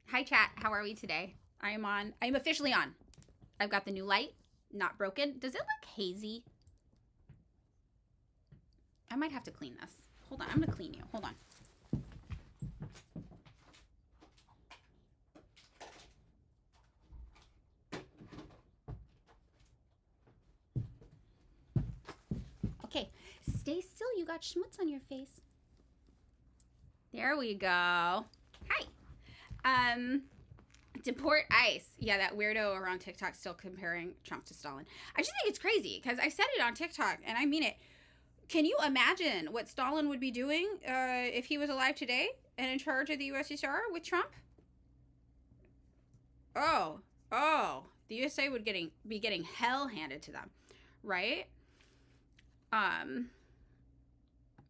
Hi, chat. How are we today? I am on. I am officially on. I've got the new light, not broken. Does it look hazy? I might have to clean this. Hold on. I'm going to clean you. Hold on. Okay. Stay still. You got schmutz on your face. There we go. Hi. Deport ICE. Yeah, that weirdo around TikTok still comparing Trump to Stalin. I just think it's crazy because I said it on TikTok and I mean it. Can you imagine what Stalin would be doing if he was alive today and in charge of the USSR with Trump? The USA would be getting hell handed to them, right? Um,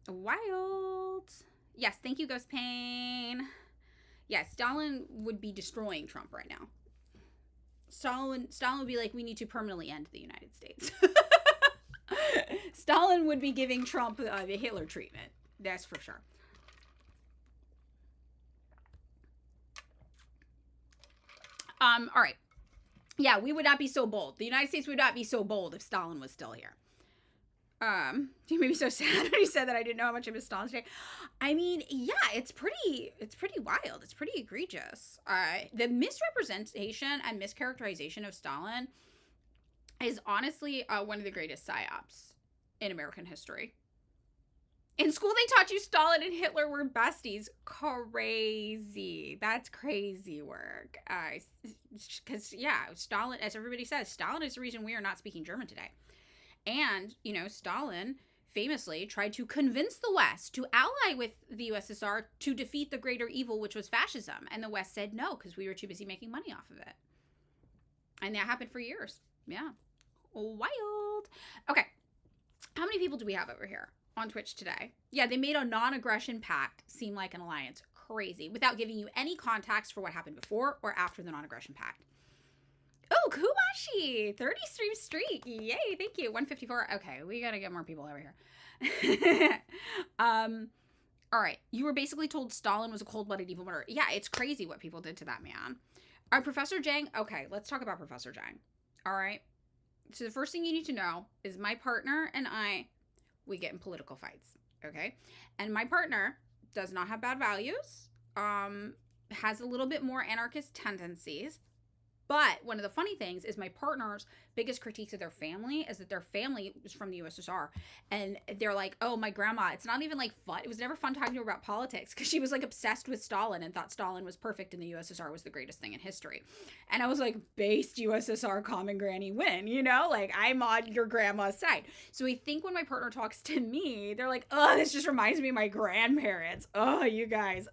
Wild. Yes, thank you, Ghost Pain. Yes, Stalin would be destroying Trump right now. Stalin would be like, we need to permanently end the United States. Stalin would be giving Trump the Hitler treatment. That's for sure. All right. Yeah, we would not be so bold. The United States would not be so bold if Stalin was still here. You made me so sad when you said that I didn't know how much I missed Stalin today. I mean, yeah, it's pretty wild. It's pretty egregious. The misrepresentation and mischaracterization of Stalin is honestly one of the greatest psyops in American history. In school, they taught you Stalin and Hitler were besties. Crazy. That's crazy work. Because, yeah, Stalin, as everybody says, Stalin is the reason we are not speaking German today. And, Stalin famously tried to convince the West to ally with the USSR to defeat the greater evil, which was fascism. And the West said no, because we were too busy making money off of it. And that happened for years. Yeah. Wild. Okay. How many people do we have over here on Twitch today? Yeah, they made a non-aggression pact seem like an alliance. Crazy. Without giving you any context for what happened before or after the non-aggression pact. Oh, Kumashi, 30 stream streak. Yay, thank you. 154. Okay, we got to get more people over here. All right. You were basically told Stalin was a cold-blooded evil murderer. Yeah, it's crazy what people did to that man. Professor Jang. Okay, let's talk about Professor Jang. All right. So the first thing you need to know is my partner and I, we get in political fights. Okay. And my partner does not have bad values, has a little bit more anarchist tendencies. But one of the funny things is my partner's biggest critiques of their family is that their family was from the USSR. And they're like, oh, my grandma, it's not even like fun. It was never fun talking to her about politics because she was like obsessed with Stalin and thought Stalin was perfect and the USSR was the greatest thing in history. And I was like, based USSR common granny win, like I'm on your grandma's side. So I think when my partner talks to me, they're like, oh, this just reminds me of my grandparents. Oh, you guys,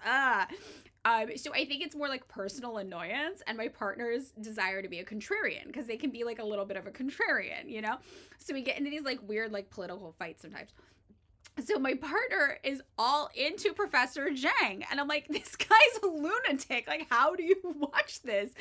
so I think it's more like personal annoyance and my partner's desire to be a contrarian because they can be like a little bit of a contrarian, So we get into these like weird like political fights sometimes. So my partner is all into Professor Jang. And I'm like, this guy's a lunatic. Like, how do you watch this?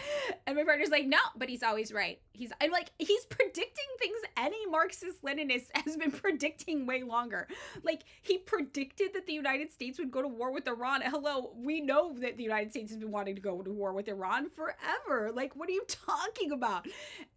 And my partner's like, no, but he's always right. I'm like, he's predicting things any Marxist-Leninist has been predicting way longer. Like, he predicted that the United States would go to war with Iran. Hello, we know that the United States has been wanting to go to war with Iran forever. Like, what are you talking about?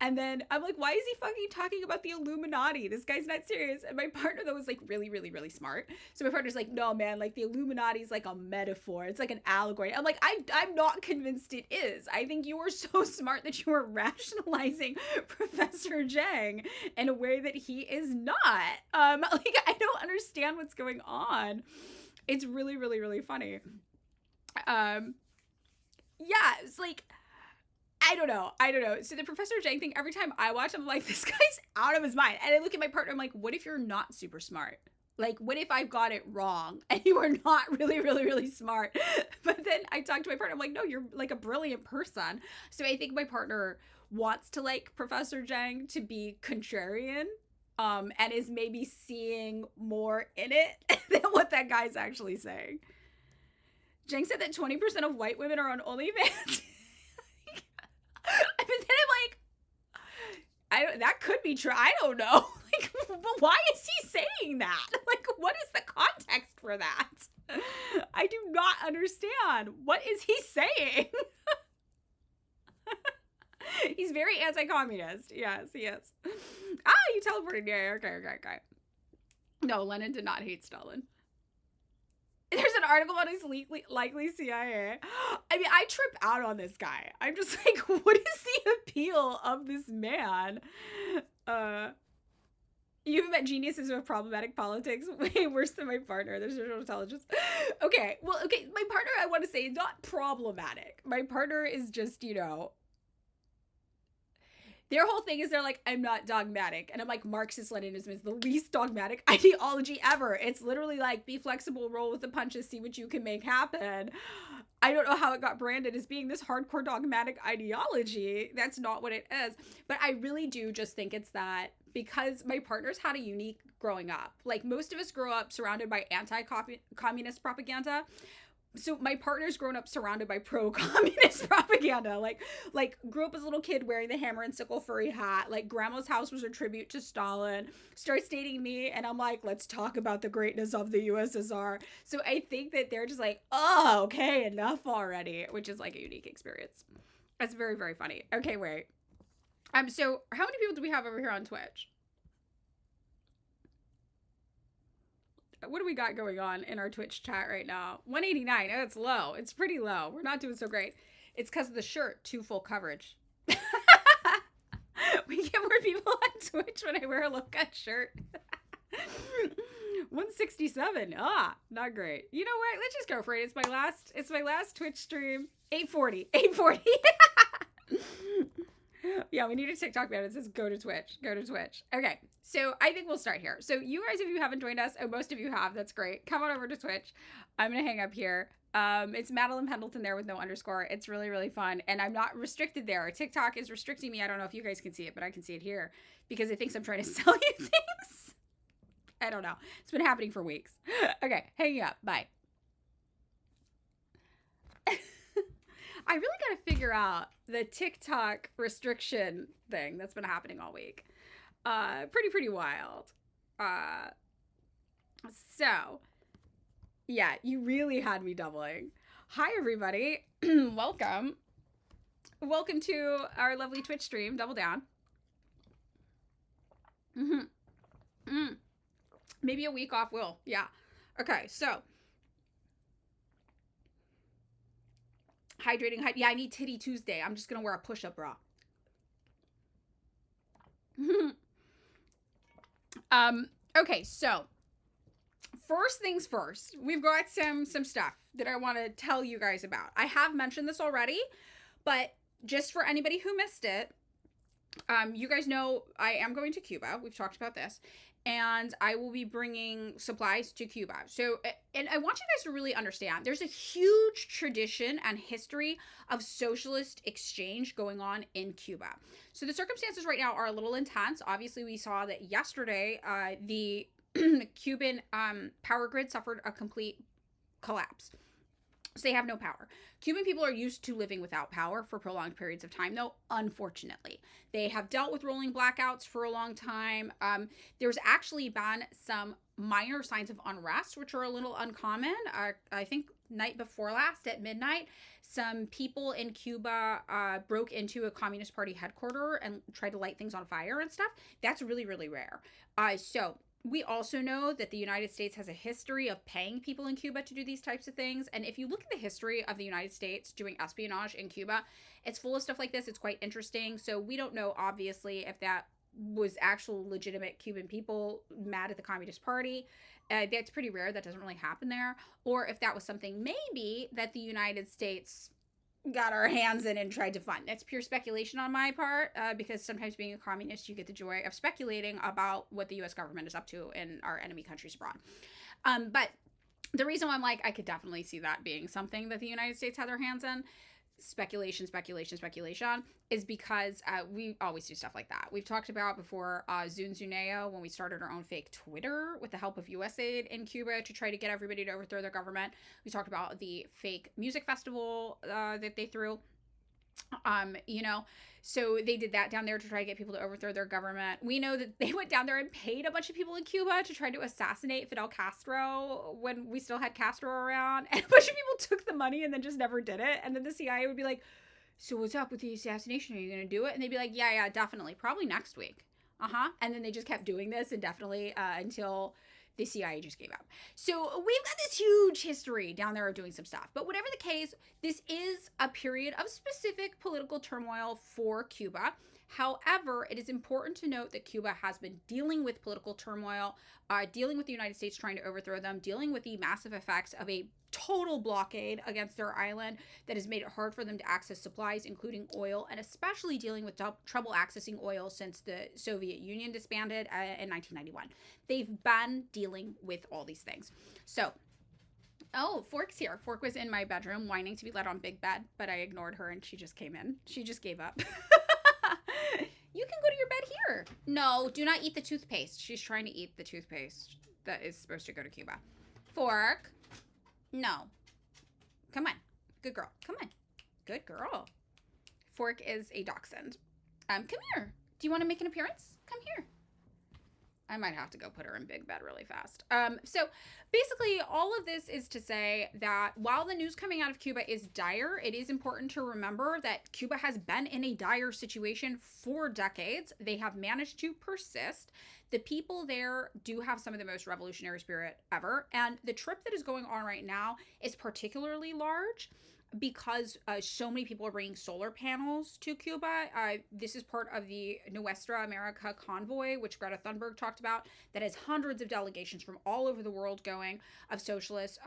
And then I'm like, why is he fucking talking about the Illuminati? This guy's not serious. And my partner, though, was like really, really, really smart. So my partner's like, no, man, like the Illuminati is like a metaphor. It's like an allegory. I'm like, I'm not convinced it is. I think you were so smart that you were rationalizing Professor Jang in a way that he is not. Like, I don't understand what's going on. It's really, really, really funny. Yeah, it's like, I don't know. So the Professor Jang thing, every time I watch, I'm like, this guy's out of his mind. And I look at my partner, I'm like, what if you're not super smart? Like, what if I've got it wrong and you are not really, really, really smart? But then I talk to my partner, I'm like, no, you're like a brilliant person. So I think my partner wants to like Professor Jang to be contrarian, and is maybe seeing more in it than what that guy's actually saying. Jang said that 20% of white women are on OnlyFans. But then I'm like, that could be true. I don't know. Like, but why is he saying that? Like, what is the context for that? I do not understand. What is he saying? very anti-communist. Yes, he is. Ah, you teleported. Yeah, okay. No, Lenin did not hate Stalin. There's an article about his likely CIA. I mean, I trip out on this guy. I'm just like, what is the appeal of this man? You've met geniuses with problematic politics. Way worse than my partner. There's no intelligence. Okay, well, okay. My partner, I want to say, is not problematic. My partner is just, their whole thing is they're like, I'm not dogmatic. And I'm like, Marxist-Leninism is the least dogmatic ideology ever. It's literally like, be flexible, roll with the punches, see what you can make happen. I don't know how it got branded as being this hardcore dogmatic ideology. That's not what it is. But I really do just think it's that because my partner's had a unique growing up. Like, most of us grow up surrounded by anti-communist propaganda. So my partner's grown up surrounded by pro-communist propaganda. Like grew up as a little kid wearing the hammer and sickle furry hat. Like, grandma's house was a tribute to Stalin. Starts dating me, and I'm like, let's talk about the greatness of the USSR. So I think that they're just like, oh, okay, enough already, which is like a unique experience. That's very, very funny. Okay, wait. So how many people do we have over here on Twitch? What do we got going on in our Twitch chat right now? 189. Oh, it's low. It's pretty low. We're not doing so great. It's because of the shirt. Too full coverage. We get more people on Twitch when I wear a low-cut shirt. 167. Ah, not great. You know what? Let's just go for it. It's my last Twitch stream. 840. Yeah, we need a TikTok ban. It says go to Twitch. Okay, so I think we'll start here. So you guys, if you haven't joined us, most of you have, that's great. Come on over to Twitch. I'm going to hang up here. It's Madeline Pendleton there with no underscore. It's really, really fun. And I'm not restricted there. TikTok is restricting me. I don't know if you guys can see it, but I can see it here because it thinks I'm trying to sell you things. I don't know. It's been happening for weeks. Okay, hanging up. Bye. I really got to figure out the TikTok restriction thing that's been happening all week. Pretty wild. So, yeah, you really had me doubling. Hi, everybody. Welcome. Welcome to our lovely Twitch stream. Double down. Maybe a week off will. Yeah. Okay, so. Hydrating. Yeah, I need Titty Tuesday. I'm just going to wear a push-up bra. Okay, so first things first, we've got some stuff that I want to tell you guys about. I have mentioned this already, but just for anybody who missed it, you guys know I am going to Cuba. We've talked about this. And I will be bringing supplies to Cuba. So, and I want you guys to really understand, there's a huge tradition and history of socialist exchange going on in Cuba. So the circumstances right now are a little intense. Obviously, we saw that yesterday, the Cuban power grid suffered a complete collapse. So they have no power. Cuban people are used to living without power for prolonged periods of time, though, unfortunately. They have dealt with rolling blackouts for a long time. There's actually been some minor signs of unrest, which are a little uncommon. I think night before last at midnight, some people in Cuba broke into a Communist Party headquarters and tried to light things on fire and stuff. That's really, really rare. So we also know that the United States has a history of paying people in Cuba to do these types of things. And if you look at the history of the United States doing espionage in Cuba, it's full of stuff like this. It's quite interesting. So we don't know, obviously, if that was actual legitimate Cuban people mad at the Communist Party. That's pretty rare. That doesn't really happen there. Or if that was something maybe that the United States got our hands in and tried to fund. That's pure speculation on my part, because sometimes being a communist, you get the joy of speculating about what the U.S. government is up to in our enemy countries abroad. But the reason why I'm like, I could definitely see that being something that the United States had their hands in, speculation, is because we always do stuff like that. We've talked about before Zunzuneo, when we started our own fake Twitter with the help of USAID in Cuba to try to get everybody to overthrow their government. We talked about the fake music festival that they threw. So they did that down there to try to get people to overthrow their government. We know that they went down there and paid a bunch of people in Cuba to try to assassinate Fidel Castro when we still had Castro around. And a bunch of people took the money and then just never did it. And then the CIA would be like, so what's up with the assassination? Are you going to do it? And they'd be like, yeah, definitely. Probably next week. And then they just kept doing this indefinitely until the CIA just gave up. So we've got this huge history down there of doing some stuff. But whatever the case, this is a period of specific political turmoil for Cuba. However, it is important to note that Cuba has been dealing with political turmoil, dealing with the United States trying to overthrow them, dealing with the massive effects of a total blockade against their island that has made it hard for them to access supplies, including oil, and especially dealing with trouble accessing oil since the Soviet Union disbanded in 1991. They've been dealing with all these things. So, oh, Fork's here. Fork was in my bedroom whining to be let on big bed, but I ignored her and she just came in. She just gave up. You can go to your bed here. No, do not eat the toothpaste. She's trying to eat the toothpaste that is supposed to go to Cuba. Fork. No. Come on. Good girl. Come on. Good girl. Fork is a dachshund. Come here. Do you want to make an appearance? Come here. I might have to go put her in big bed really fast. So basically all of this is to say that while the news coming out of Cuba is dire, it is important to remember that Cuba has been in a dire situation for decades. They have managed to persist. The people there do have some of the most revolutionary spirit ever. And the trip that is going on right now is particularly large because so many people are bringing solar panels to Cuba. This is part of the Nuestra America convoy, which Greta Thunberg talked about, that has hundreds of delegations from all over the world going of socialists.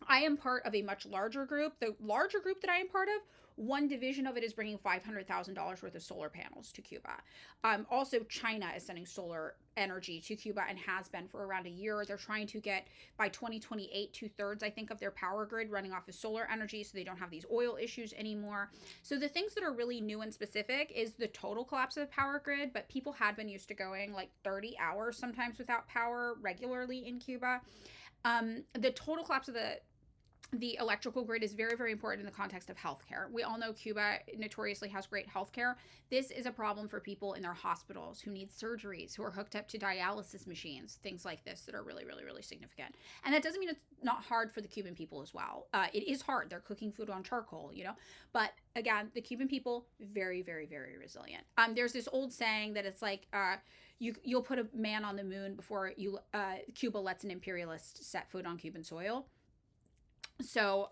I am part of a much larger group. The larger group that I am part of, one division of it is bringing $500,000 worth of solar panels to Cuba. Also, China is sending solar energy to Cuba and has been for around a year. They're trying to get, by 2028, 2/3, I think, of their power grid running off of solar energy so they don't have these oil issues anymore. So the things that are really new and specific is the total collapse of the power grid, but people had been used to going like 30 hours sometimes without power regularly in Cuba. The total collapse of the electrical grid is very, very important in the context of healthcare. We all know Cuba notoriously has great healthcare. This is a problem for people in their hospitals who need surgeries, who are hooked up to dialysis machines, things like this that are really, really, really significant. And that doesn't mean it's not hard for the Cuban people as well. It is hard. They're cooking food on charcoal, you know. But again, the Cuban people, very, very, very resilient. There's this old saying that it's like, you'll put a man on the moon before Cuba lets an imperialist set foot on Cuban soil. So,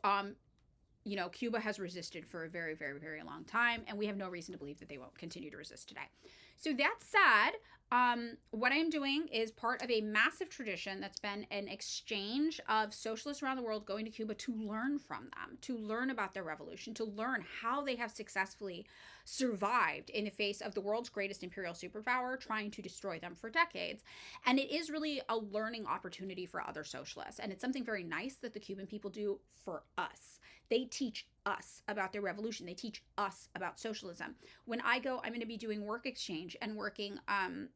you know, Cuba has resisted for a very, very, very long time, and we have no reason to believe that they won't continue to resist today. So that said, what I'm doing is part of a massive tradition that's been an exchange of socialists around the world going to Cuba to learn from them, to learn about their revolution, to learn how they have successfully survived in the face of the world's greatest imperial superpower trying to destroy them for decades. And it is really a learning opportunity for other socialists. And it's something very nice that the Cuban people do for us. They teach us about their revolution. They teach us about socialism. When I go, I'm going to be doing work exchange and working,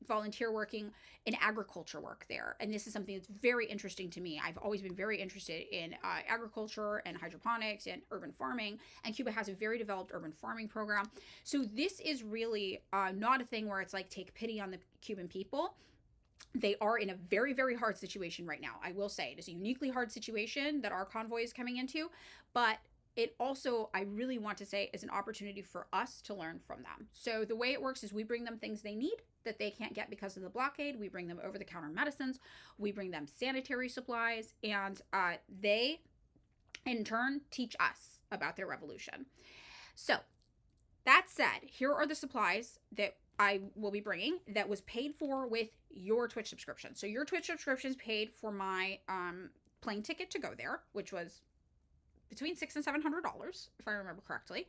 volunteer working in agriculture work there. And this is something that's very interesting to me. I've always been very interested in agriculture and hydroponics and urban farming. And Cuba has a very developed urban farming program. So this is really not a thing where it's like take pity on the Cuban people. They are in a very, very hard situation right now. I will say it is a uniquely hard situation that our convoy is coming into, but it also, I really want to say, is an opportunity for us to learn from them. So the way it works is we bring them things they need that they can't get because of the blockade. We bring them over-the-counter medicines. We bring them sanitary supplies, and they, in turn, teach us about their revolution. So that said, here are the supplies that I will be bringing that was paid for with your Twitch subscription. So your Twitch subscription is paid for my plane ticket to go there, which was between $600 and $700, if I remember correctly.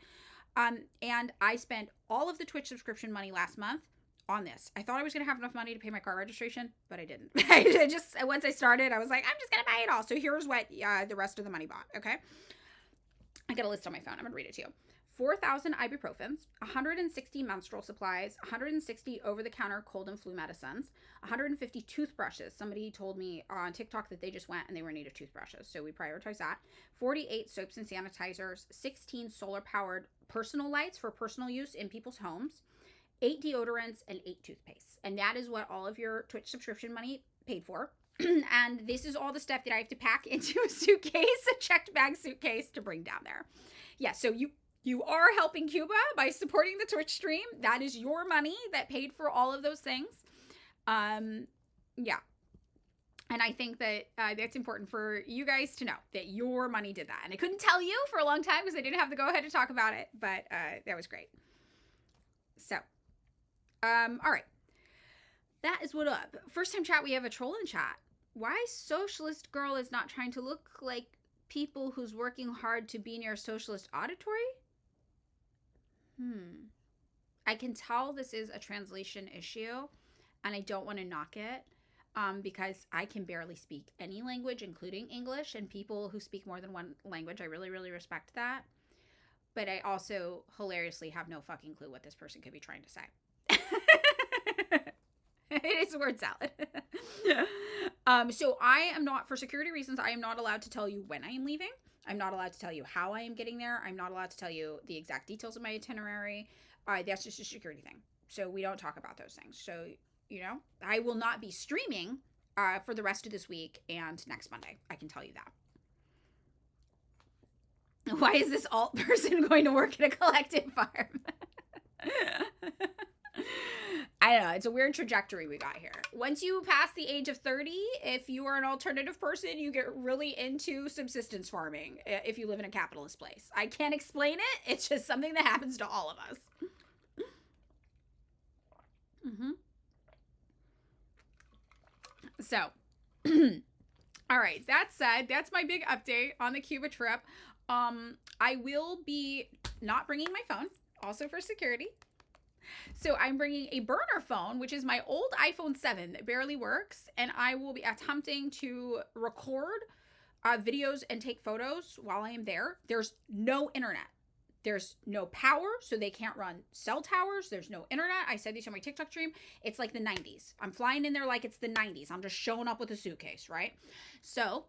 And I spent all of the Twitch subscription money last month on this. I thought I was going to have enough money to pay my car registration, but I didn't. I just, once I started, I was like, I'm just going to buy it all. So here's what the rest of the money bought, okay? I got a list on my phone. I'm going to read it to you. 4,000 ibuprofens, 160 menstrual supplies, 160 over-the-counter cold and flu medicines, 150 toothbrushes. Somebody told me on TikTok that they just went and they were in need of toothbrushes, so we prioritize that. 48 soaps and sanitizers, 16 solar-powered personal lights for personal use in people's homes, 8 deodorants, and 8 toothpastes. And that is what all of your Twitch subscription money paid for. And this is all the stuff that I have to pack into a suitcase, a checked bag suitcase to bring down there. Yeah, so You are helping Cuba by supporting the Twitch stream. That is your money that paid for all of those things. Yeah. And I think that that's important for you guys to know that your money did that. And I couldn't tell you for a long time because I didn't have the go ahead to talk about it, but that was great. So, all right. That is what up. First time chat, we have a troll in chat. Why socialist girl is not trying to look like people who's working hard to be near a socialist auditory? I can tell this is a translation issue, and I don't want to knock it. Because I can barely speak any language, including English, and people who speak more than one language, I really, really respect that. But I also hilariously have no fucking clue what this person could be trying to say. It is a word salad. So I am not, for security reasons, I am not allowed to tell you when I am leaving. I'm not allowed to tell you how I am getting there. I'm not allowed to tell you the exact details of my itinerary. That's just a security thing. So we don't talk about those things. So, you know, I will not be streaming for the rest of this week and next Monday. I can tell you that. Why is this alt person going to work at a collective farm? I don't know. It's a weird trajectory we got here. Once you pass the age of 30, if you are an alternative person, you get really into subsistence farming if you live in a capitalist place. I can't explain it. It's just something that happens to all of us. So, all right, that said, that's my big update on the Cuba trip. I will be not bringing my phone, also for security. So I'm bringing a burner phone, which is my old iPhone 7 that barely works, and I will be attempting to record videos and take photos while I am there. There's no internet. There's no power, so they can't run cell towers. There's no internet. I said this on my TikTok stream. It's like the 90s. I'm flying in there like it's the 90s. I'm just showing up with a suitcase, right? So,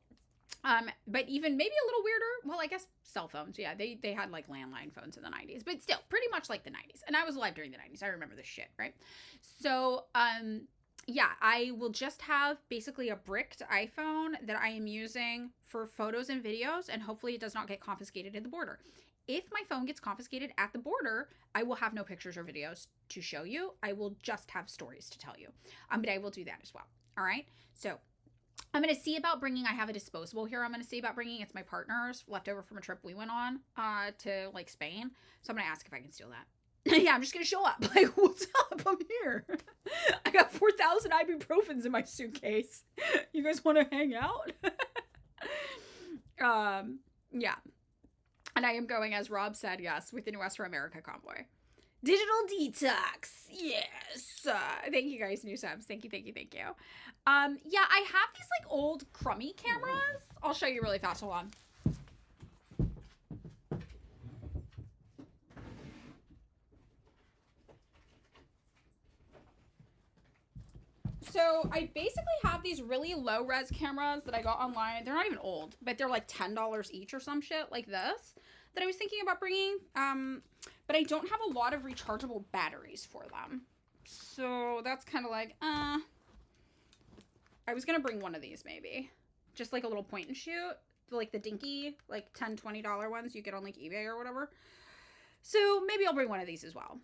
but even maybe a little weirder. Well, I guess cell phones. Yeah, they had like landline phones in the 90s, but still pretty much like the 90s. And I was alive during the 90s. I remember this shit, right? So, yeah, I will just have basically a bricked iPhone that I am using for photos and videos, and hopefully it does not get confiscated at the border. If my phone gets confiscated at the border, I will have no pictures or videos to show you. I will just have stories to tell you. But I will do that as well. All right. So I'm going to see about bringing, I have a disposable here. I'm going to see about bringing, it's my partner's leftover from a trip we went on to like Spain. So I'm going to ask if I can steal that. Yeah, I'm just going to show up. Like, what's up? I'm here. I got 4,000 ibuprofens in my suitcase. You guys want to hang out? Yeah. And I am going, as Rob said, yes, with the New West for America convoy. Digital detox. Yes. Thank you guys, new subs. Thank you. Yeah, I have these like old crummy cameras. I'll show you really fast. Hold on. So I basically have these really low res cameras that I got online. They're not even old, but they're like $10 each or some shit like this that I was thinking about bringing. But I don't have a lot of rechargeable batteries for them. So that's kind of like, I was going to bring one of these maybe. Just like a little point and shoot. Like the dinky, like $10, $20 ones you get on like eBay or whatever. So maybe I'll bring one of these as well.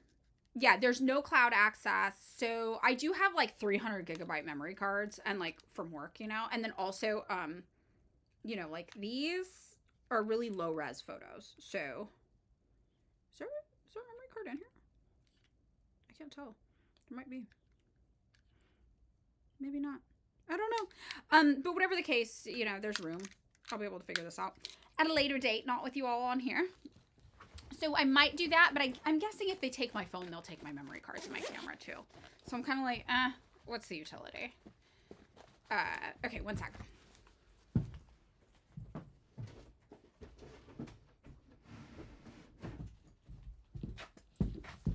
Yeah, there's no cloud access. So I do have like 300 gigabyte memory cards and like from work, you know, and then also, you know, like these are really low res photos. So is there a memory card in here? I can't tell. There might be. Maybe not. I don't know. But whatever the case, you know, there's room. I'll be able to figure this out at a later date, not with you all on here. So I might do that, but I'm guessing if they take my phone, they'll take my memory cards and my camera too. So I'm kind of like, what's the utility? Okay, one sec.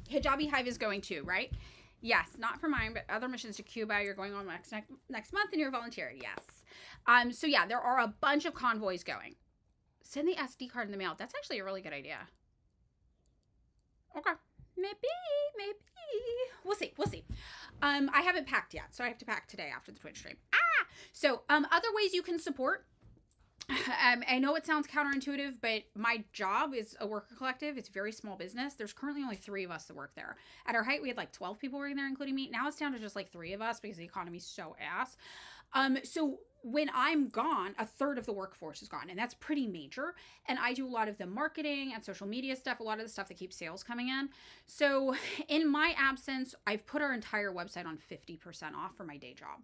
Hijabi Hive is going too, right? Yes, not for mine, but other missions to Cuba. You're going on next month and you're volunteering. Yes. So yeah, there are a bunch of convoys going. Send the SD card in the mail. That's actually a really good idea. Okay. Maybe. We'll see. I haven't packed yet, so I have to pack today after the Twitch stream. So, other ways you can support I know it sounds counterintuitive, but my job is a worker collective. It's a very small business. There's currently only 3 of us that work there. At our height, we had like 12 people working there, including me. Now it's down to just like 3 of us because the economy's so ass. So when I'm gone, a third of the workforce is gone, and that's pretty major. And I do a lot of the marketing and social media stuff, a lot of the stuff that keeps sales coming in. So in my absence, I've put our entire website on 50% off for my day job.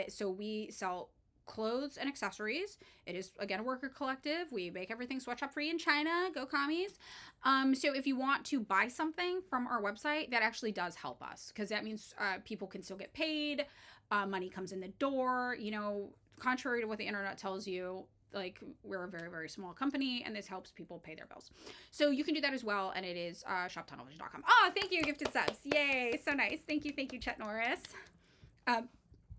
So we sell clothes and accessories. It is, again, a worker collective. We make everything sweatshop free in China. Go commies. So if you want to buy something from our website, that actually does help us, because that means people can still get paid. Money comes in the door. You know, contrary to what the internet tells you, like, we're a very, very small company, and this helps people pay their bills. So you can do that as well, and it is shoptunnelvision.com. Oh, thank you, gifted subs. Yay, so nice. Thank you, Chet Norris.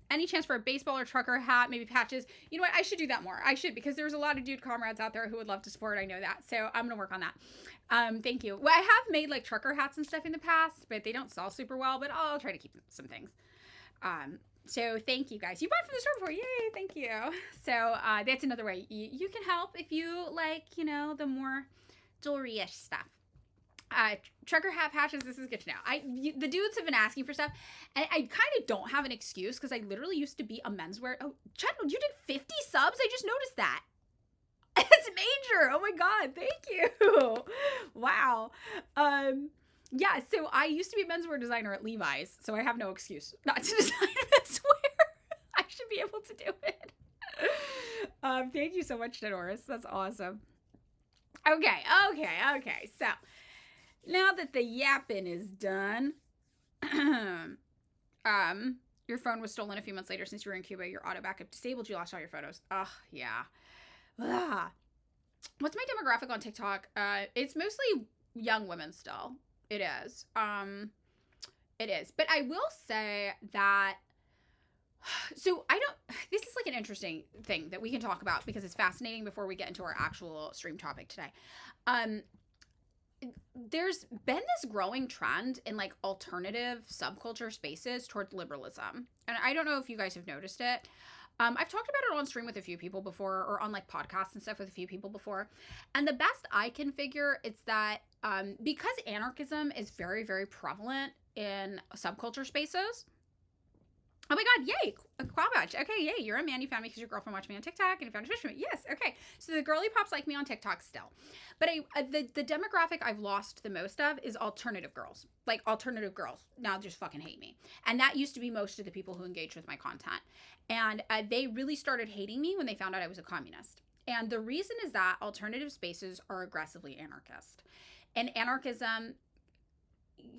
Any chance for a baseball or trucker hat, maybe patches? You know what? I should do that more. I should, because there's a lot of dude comrades out there who would love to support. I know that. So I'm going to work on that. Thank you. Well, I have made like trucker hats and stuff in the past, but they don't sell super well, but I'll try to keep some things. So thank you guys. You bought from the store before. Yay. Thank you. So that's another way you can help if you like, you know, the more jewelry-ish stuff. Trucker hat patches, this is good to know. The dudes have been asking for stuff, and I kind of don't have an excuse, because I literally used to be a menswear. Oh, Chet, you did 50 subs? I just noticed that. It's major. Oh my god, thank you. Wow. Yeah, so I used to be a menswear designer at Levi's, so I have no excuse not to design menswear. I should be able to do it. Thank you so much, Doris. That's awesome. Okay. So now that the yapping is done, your phone was stolen a few months later since you were in Cuba. Your auto backup disabled. You lost all your photos. Ugh, yeah. Ugh. What's my demographic on TikTok? It's mostly young women still. It is. It is. But I will say that, so this is like an interesting thing that we can talk about, because it's fascinating before we get into our actual stream topic today. There's been this growing trend in like alternative subculture spaces towards liberalism. And I don't know if you guys have noticed it. I've talked about it on stream with a few people before, or on like podcasts and stuff with a few people before. And the best I can figure is that because anarchism is very, very prevalent in subculture spaces. Oh my god, yay, Quabbage. Okay, yay, you're a man. You found me because your girlfriend watched me on TikTok, and you found a fish from me. Yes, okay. So the girly pops like me on TikTok still. But the demographic I've lost the most of is alternative girls. Like, alternative girls now just fucking hate me. And that used to be most of the people who engaged with my content. And they really started hating me when they found out I was a communist. And the reason is that alternative spaces are aggressively anarchist. And anarchism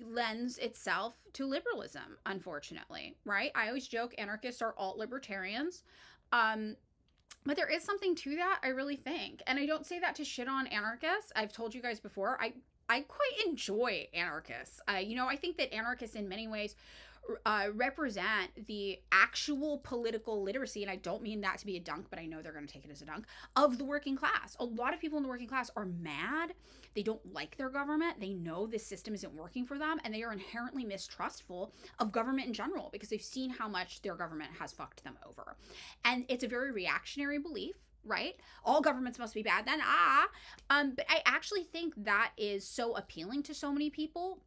lends itself to liberalism, unfortunately, right? I always joke anarchists are alt-libertarians. But there is something to that, I really think. And I don't say that to shit on anarchists. I've told you guys before, I quite enjoy anarchists. I think that anarchists in many ways represent the actual political literacy, and I don't mean that to be a dunk, but I know they're going to take it as a dunk, of the working class. A lot of people in the working class are mad. They don't like their government. They know this system isn't working for them, and they are inherently mistrustful of government in general because they've seen how much their government has fucked them over. And it's a very reactionary belief, right? All governments must be bad then. But I actually think that is so appealing to so many people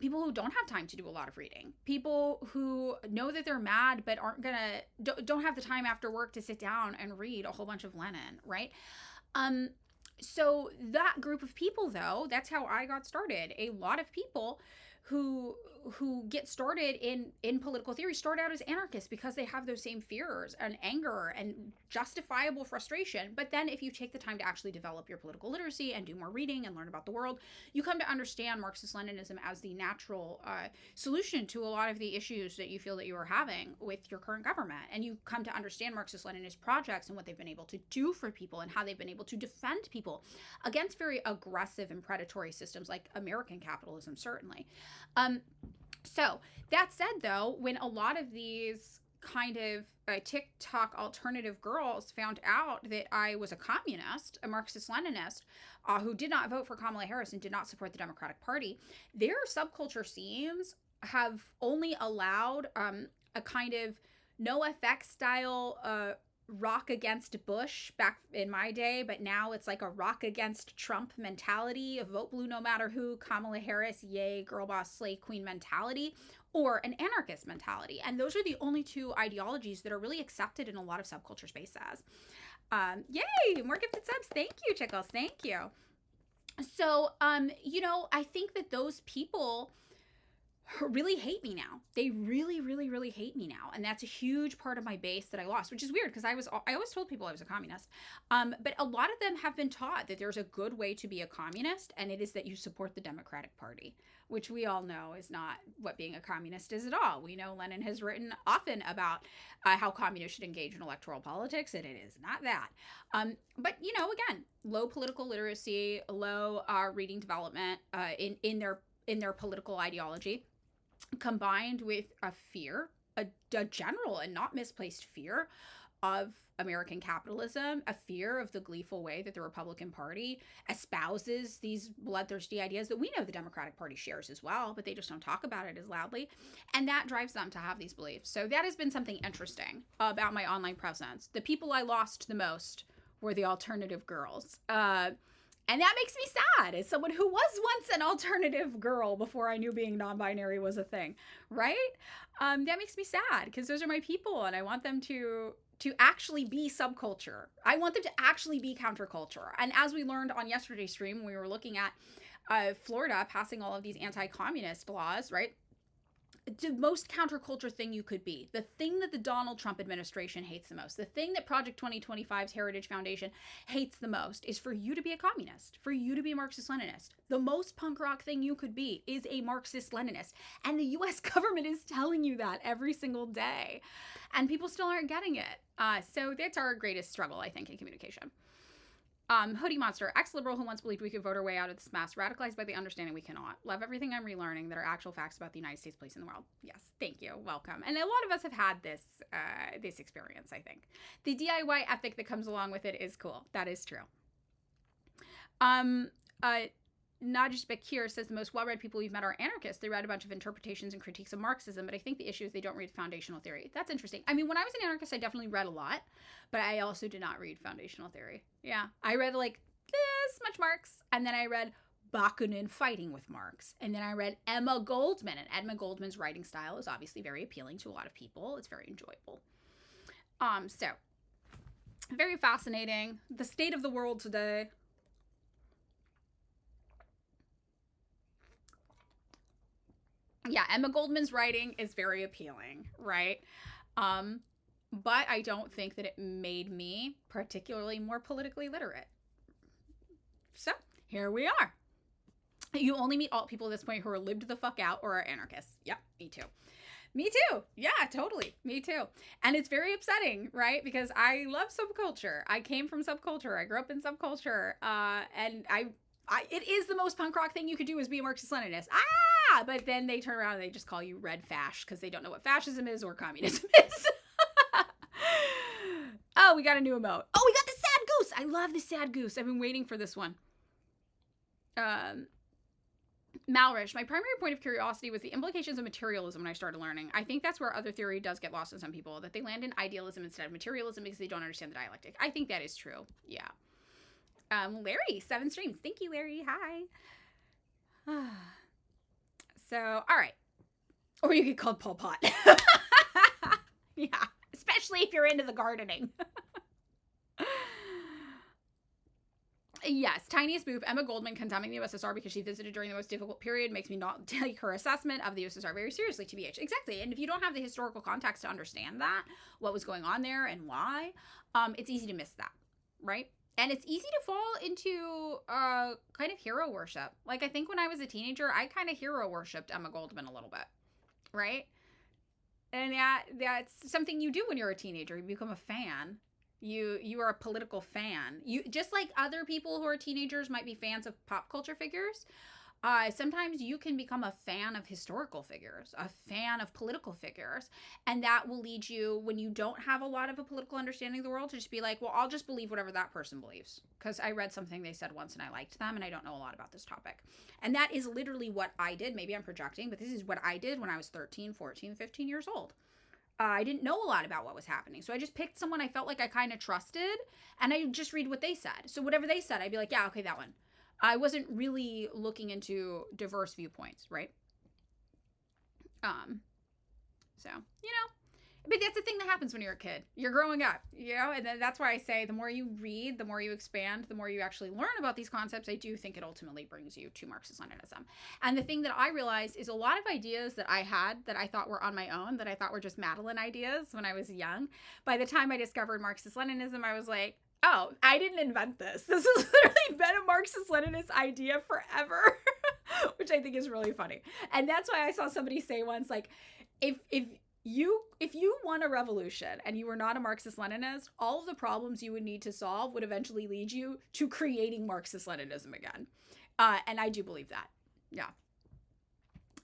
who don't have time to do a lot of reading, people who know that they're mad but don't have the time after work to sit down and read a whole bunch of Lenin, right? So that group of people, though, that's how I got started. A lot of people who get started in political theory start out as anarchists because they have those same fears and anger and justifiable frustration. But then if you take the time to actually develop your political literacy and do more reading and learn about the world, you come to understand Marxist-Leninism as the natural solution to a lot of the issues that you feel that you are having with your current government. And you come to understand Marxist-Leninist projects and what they've been able to do for people and how they've been able to defend people against very aggressive and predatory systems like American capitalism, certainly. So that said, though, when a lot of these kind of TikTok alternative girls found out that I was a communist, a Marxist-Leninist, who did not vote for Kamala Harris and did not support the Democratic Party, their subculture scenes have only allowed a kind of no effect style rock against Bush back in my day, but now it's like a rock against Trump mentality, a vote blue no matter who, Kamala Harris, yay, girl boss, slay queen mentality, or an anarchist mentality. And those are the only two ideologies that are really accepted in a lot of subculture spaces. Yay, more gifted subs. Thank you, Chickles. Thank you. So, I think that those people really hate me now. They really, really, really hate me now. And that's a huge part of my base that I lost, which is weird because I always told people I was a communist. But a lot of them have been taught that there's a good way to be a communist, and it is that you support the Democratic Party, which we all know is not what being a communist is at all. We know Lenin has written often about how communists should engage in electoral politics, and it is not that. But, again, low political literacy, low reading development in their political ideology, combined with a fear, a general and not misplaced fear of American capitalism, a fear of the gleeful way that the Republican Party espouses these bloodthirsty ideas that we know the Democratic Party shares as well, but they just don't talk about it as loudly. And that drives them to have these beliefs. So that has been something interesting about my online presence. The people I lost the most were the alternative girls. And that makes me sad as someone who was once an alternative girl before I knew being non-binary was a thing, right? That makes me sad because those are my people and I want them to actually be subculture. I want them to actually be counterculture. And as we learned on yesterday's stream, when we were looking at Florida passing all of these anti-communist laws, right? The most counterculture thing you could be, the thing that the Donald Trump administration hates the most, the thing that Project 2025's Heritage Foundation hates the most is for you to be a communist, for you to be a Marxist-Leninist. The most punk rock thing you could be is a Marxist-Leninist. And the US government is telling you that every single day. And people still aren't getting it. So that's our greatest struggle, I think, in communication. Hoodie Monster, ex-liberal who once believed we could vote our way out of this mess, radicalized by the understanding we cannot. Love everything I'm relearning that are actual facts about the United States' place in the world. Yes, thank you. Welcome. And a lot of us have had this experience, I think. The DIY ethic that comes along with it is cool. That is true. Najish Bakir says the most well-read people we've met are anarchists. They read a bunch of interpretations and critiques of Marxism, but I think the issue is they don't read foundational theory. That's interesting. I mean, when I was an anarchist, I definitely read a lot, but I also did not read foundational theory. Yeah, I read like this much Marx, and then I read Bakunin fighting with Marx, and then I read Emma Goldman, and Emma Goldman's writing style is obviously very appealing to a lot of people. It's very enjoyable. So very fascinating. The state of the world today. Yeah, Emma Goldman's writing is very appealing, right? But I don't think that it made me particularly more politically literate. So, here we are. You only meet alt people at this point who are lived the fuck out or are anarchists. Yep, me too. Me too. Yeah, totally. Me too. And it's very upsetting, right? Because I love subculture. I came from subculture. I grew up in subculture. And it is the most punk rock thing you could do is be a Marxist-Leninist. But then they turn around and they just call you red fash because they don't know what fascism is or communism is. Oh, we got a new emote. Oh, we got the sad goose. I love the sad goose. I've been waiting for this one. Malrish, my primary point of curiosity was the implications of materialism when I started learning. I think that's where other theory does get lost in some people, that they land in idealism instead of materialism because they don't understand the dialectic. I think that is true. Yeah. Larry, 7 streams. Thank you, Larry. Hi. So, all right. Or you get called Pol Pot. Yeah. Especially if you're into the gardening. Yes. Tiniest Boop. Emma Goldman condemning the USSR because she visited during the most difficult period makes me not take her assessment of the USSR very seriously, TBH. Exactly. And if you don't have the historical context to understand that, what was going on there and why, it's easy to miss that. Right? And it's easy to fall into kind of hero worship. Like, I think when I was a teenager, I kind of hero worshipped Emma Goldman a little bit, right? And that's something you do when you're a teenager. You become a fan. You are a political fan. You just like other people who are teenagers might be fans of pop culture figures. Sometimes you can become a fan of historical figures, a fan of political figures, and that will lead you, when you don't have a lot of a political understanding of the world, to just be like, well, I'll just believe whatever that person believes, because I read something they said once and I liked them, and I don't know a lot about this topic. And that is literally what I did. Maybe I'm projecting, but this is what I did when I was 13, 14, 15 years old. I didn't know a lot about what was happening. So I just picked someone I felt like I kind of trusted, and I just read what they said. So whatever they said, I'd be like, yeah, okay, that one. I wasn't really looking into diverse viewpoints, right? So, but that's the thing that happens when you're a kid. You're growing up, and that's why I say the more you read, the more you expand, the more you actually learn about these concepts. I do think it ultimately brings you to Marxist-Leninism. And the thing that I realized is a lot of ideas that I had that I thought were on my own, that I thought were just Madeline ideas when I was young. By the time I discovered Marxist-Leninism, I was like, oh, I didn't invent this. This has literally been a Marxist-Leninist idea forever, which I think is really funny. And that's why I saw somebody say once, like, if you won a revolution and you were not a Marxist-Leninist, all of the problems you would need to solve would eventually lead you to creating Marxist-Leninism again. And I do believe that. Yeah.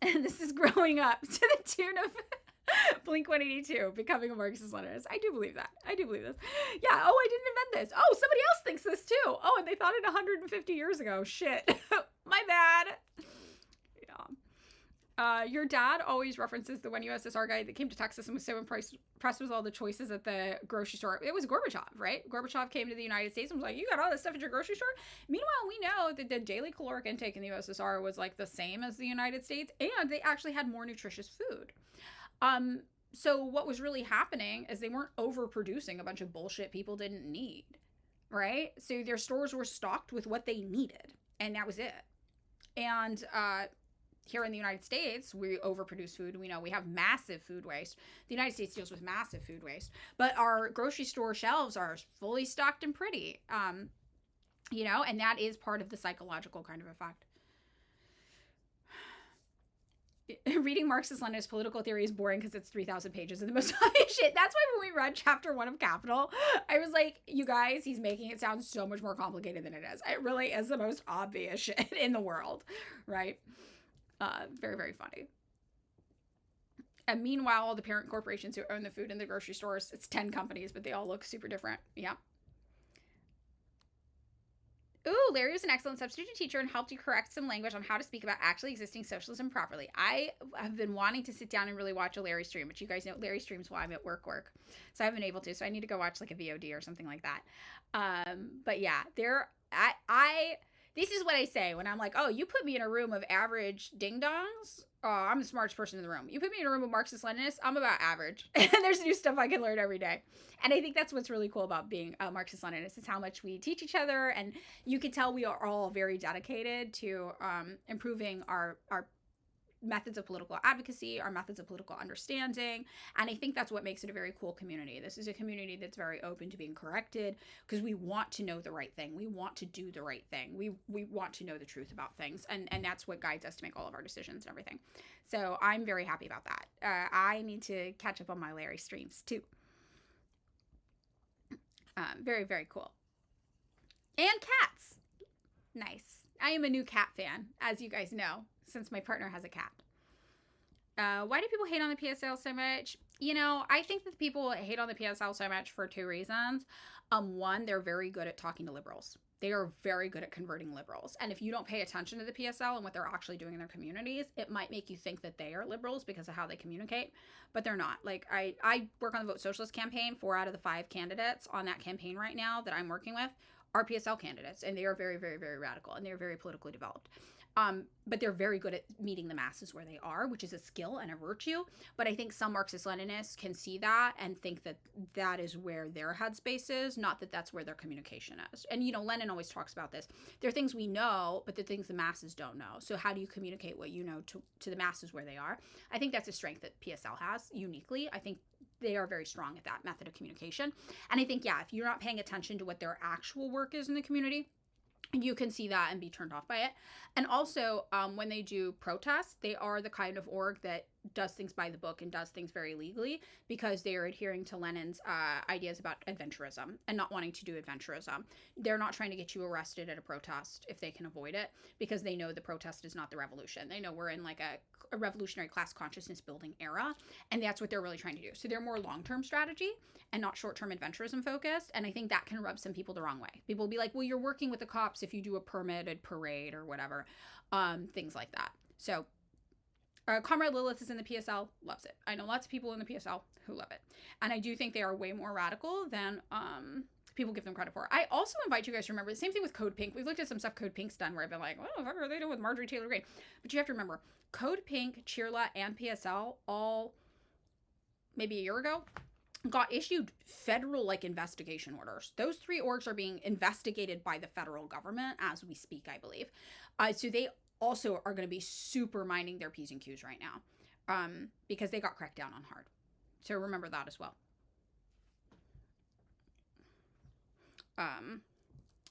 And this is growing up to the tune of Blink-182 becoming a Marxist-Leninist. I do believe that. I do believe this. Yeah. Oh, I didn't invent this. Oh, somebody else thinks this too. Oh, and they thought it 150 years ago. Shit. My bad. Your dad always references the one USSR guy that came to Texas and was so impressed with all the choices at the grocery store. It was Gorbachev, right? Gorbachev came to the United States and was like, you got all this stuff at your grocery store? Meanwhile, we know that the daily caloric intake in the USSR was like the same as the United States, and they actually had more nutritious food. So what was really happening is they weren't overproducing a bunch of bullshit people didn't need, right? So their stores were stocked with what they needed, and that was it. And, here in the United States, we overproduce food. We know we have massive food waste. The United States deals with massive food waste, but our grocery store shelves are fully stocked and pretty, and that is part of the psychological kind of effect. Reading Marxist-Leninist political theory is boring because it's 3,000 pages of the most obvious shit. That's why when we read chapter 1 of Capital, I was like, you guys, he's making it sound so much more complicated than it is. It really is the most obvious shit in the world, right? Very, very funny. And meanwhile, all the parent corporations who own the food in the grocery stores, it's 10 companies, but they all look super different. Yeah. Ooh, Larry was an excellent substitute teacher and helped you correct some language on how to speak about actually existing socialism properly. I have been wanting to sit down and really watch a Larry stream, but you guys know Larry streams while I'm at work. So I haven't been able to, so I need to go watch like a VOD or something like that. But yeah, this is what I say when I'm like, oh, you put me in a room of average ding-dongs. Oh, I'm the smartest person in the room. You put me in a room of Marxist-Leninists, I'm about average. And there's new stuff I can learn every day. And I think that's what's really cool about being a Marxist-Leninist is how much we teach each other. And you can tell we are all very dedicated to improving our methods of political advocacy, our methods of political understanding. And I think that's what makes it a very cool community. This is a community that's very open to being corrected because we want to know the right thing. We want to do the right thing. We want to know the truth about things. And that's what guides us to make all of our decisions and everything. So I'm very happy about that. I need to catch up on my Larry streams too. Very, very cool. And cats. Nice. I am a new cat fan, as you guys know, since my partner has a cat. Why do people hate on the PSL so much? I think that people hate on the PSL so much for two reasons. One, they're very good at talking to liberals. They are very good at converting liberals. And if you don't pay attention to the PSL and what they're actually doing in their communities, it might make you think that they are liberals because of how they communicate, but they're not. Like I work on the Vote Socialist campaign. 4 out of the 5 candidates on that campaign right now that I'm working with are PSL candidates, and they are very, very, very radical, and they're very politically developed. But they're very good at meeting the masses where they are, which is a skill and a virtue. But I think some Marxist-Leninists can see that and think that that is where their headspace is, not that that's where their communication is. And, Lenin always talks about this. There are things we know, but the things the masses don't know. So how do you communicate what you know to the masses where they are? I think that's a strength that PSL has uniquely. I think they are very strong at that method of communication. And I think, yeah, if you're not paying attention to what their actual work is in the community, you can see that and be turned off by it. And also, when they do protests, they are the kind of org that does things by the book and does things very legally because they are adhering to Lenin's ideas about adventurism and not wanting to do adventurism. They're not trying to get you arrested at a protest if they can avoid it because they know the protest is not the revolution. They know we're in like a revolutionary class consciousness building era, and that's what they're really trying to do. So they're more long-term strategy and not short-term adventurism focused, and I think that can rub some people the wrong way. People will be like, well, you're working with the cops if you do a permitted parade or whatever, things like that. So Comrade Lilith is in the PSL, loves it. I know lots of people in the PSL who love it. And I do think they are way more radical than people give them credit for. I also invite you guys to remember the same thing with Code Pink. We've looked at some stuff Code Pink's done where I've been like, what the fuck are they doing with Marjorie Taylor Greene? But you have to remember, Code Pink, Cheerla, and PSL all maybe a year ago got issued federal investigation orders. Those 3 orgs are being investigated by the federal government as we speak, I believe. So they also are going to be super minding their P's and Q's right now, because they got cracked down on hard. So remember that as well.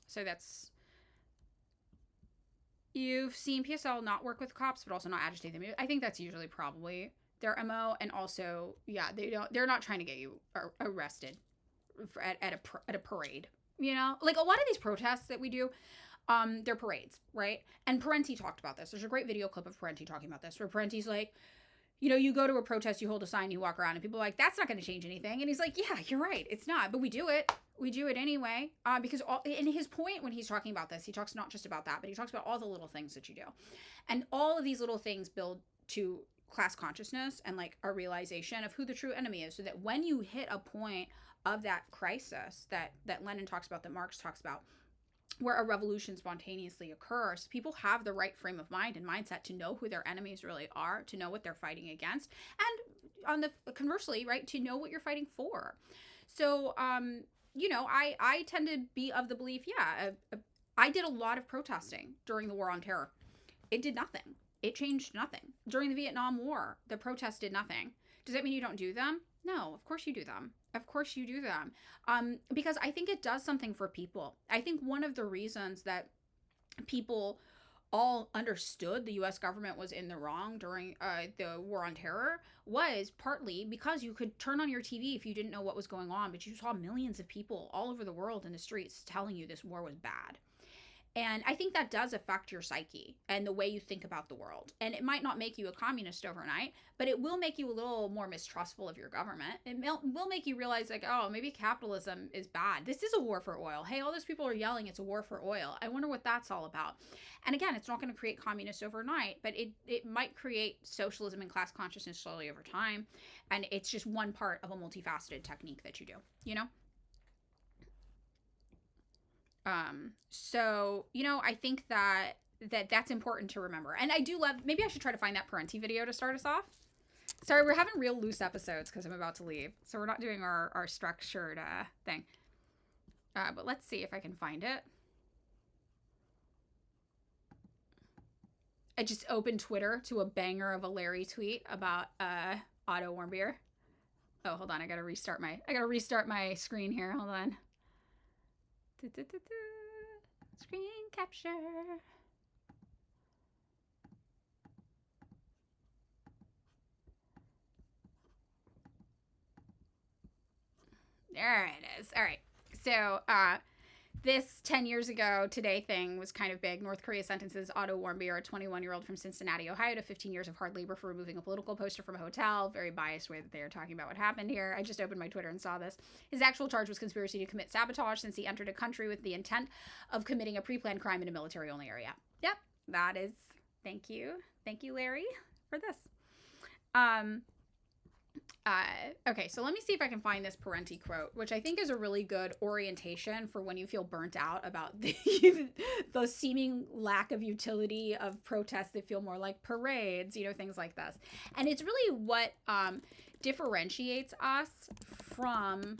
So that's, you've seen PSL not work with cops, but also not agitate them. I think that's usually probably their MO. And also, yeah, they're not trying to get you arrested at a parade, you know, like a lot of these protests that we do, they're parades, right? And Parenti talked about this. There's a great video clip of Parenti talking about this, where Parenti's like, you know, you go to a protest, you hold a sign, you walk around, and people are like, that's not going to change anything. And he's like, yeah, you're right. It's not, but we do it. We do it anyway. Because in his point when he's talking about this, he talks not just about that, but he talks about all the little things that you do. And all of these little things build to class consciousness and a realization of who the true enemy is, so that when you hit a point of that crisis that Lenin talks about, that Marx talks about, where a revolution spontaneously occurs, people have the right frame of mind and mindset to know who their enemies really are, to know what they're fighting against, and on the conversely, right, to know what you're fighting for. So, you know, I tend to be of the belief, I did a lot of protesting during the War on Terror. It did nothing. It changed nothing. During the Vietnam War, the protests did nothing. Does that mean you don't do them? No, of course you do them. Of course you do them. Because I think it does something for people. I think one of the reasons that people all understood the U.S. government was in the wrong during the War on Terror was partly because you could turn on your TV if you didn't know what was going on, but you saw millions of people all over the world in the streets telling you this war was bad. And I think that does affect your psyche and the way you think about the world. And it might not make you a communist overnight, but it will make you a little more mistrustful of your government. It will make you realize, oh, maybe capitalism is bad. This is a war for oil. Hey, all those people are yelling it's a war for oil. I wonder what that's all about. And again, it's not going to create communists overnight, but it might create socialism and class consciousness slowly over time. And it's just one part of a multifaceted technique that you do, you know? So, you know, I think that's important to remember. And I do love, maybe I should try to find that Parenti video to start us off. Sorry, we're having real loose episodes because I'm about to leave. So we're not doing our structured thing. But let's see if I can find it. I just opened Twitter to a banger of a Larry tweet about Otto Warmbier. Oh, hold on. I gotta restart my screen here. Hold on. Screen capture. There it is. All right. So, this 10 years ago today thing was kind of big. North Korea sentences Otto Warmbier, a 21-year-old from Cincinnati, Ohio, to 15 years of hard labor for removing a political poster from a hotel. Very biased way that they are talking about what happened here. I just opened my Twitter and saw this. His actual charge was conspiracy to commit sabotage since he entered a country with the intent of committing a pre-planned crime in a military-only area. Yep, that is. Thank you. Thank you, Larry, for this. Okay, so let me see if I can find this Parenti quote, which I think is a really good orientation for when you feel burnt out about the seeming lack of utility of protests that feel more like parades, you know, things like this. And it's really what differentiates us from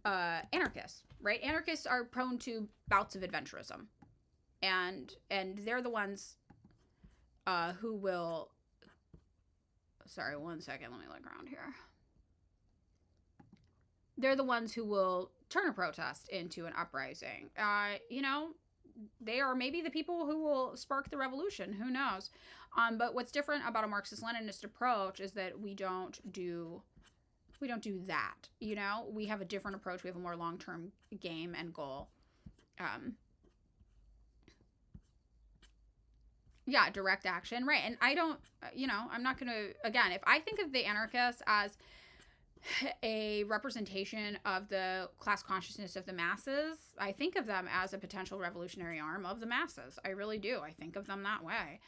anarchists, right? Anarchists are prone to bouts of adventurism. And they're the ones who will... Sorry, one second. Let me look around here. They're the ones who will turn a protest into an uprising. You know, they are maybe the people who will spark the revolution. Who knows? But what's different about a Marxist-Leninist approach is that we don't do that. You know, we have a different approach. We have a more long-term game and goal. Yeah, direct action. Right. And I don't, you know, I'm not going to, again, if I think of the anarchists as a representation of the class consciousness of the masses. I think of them as a potential revolutionary arm of the masses. I really do. I think of them that way,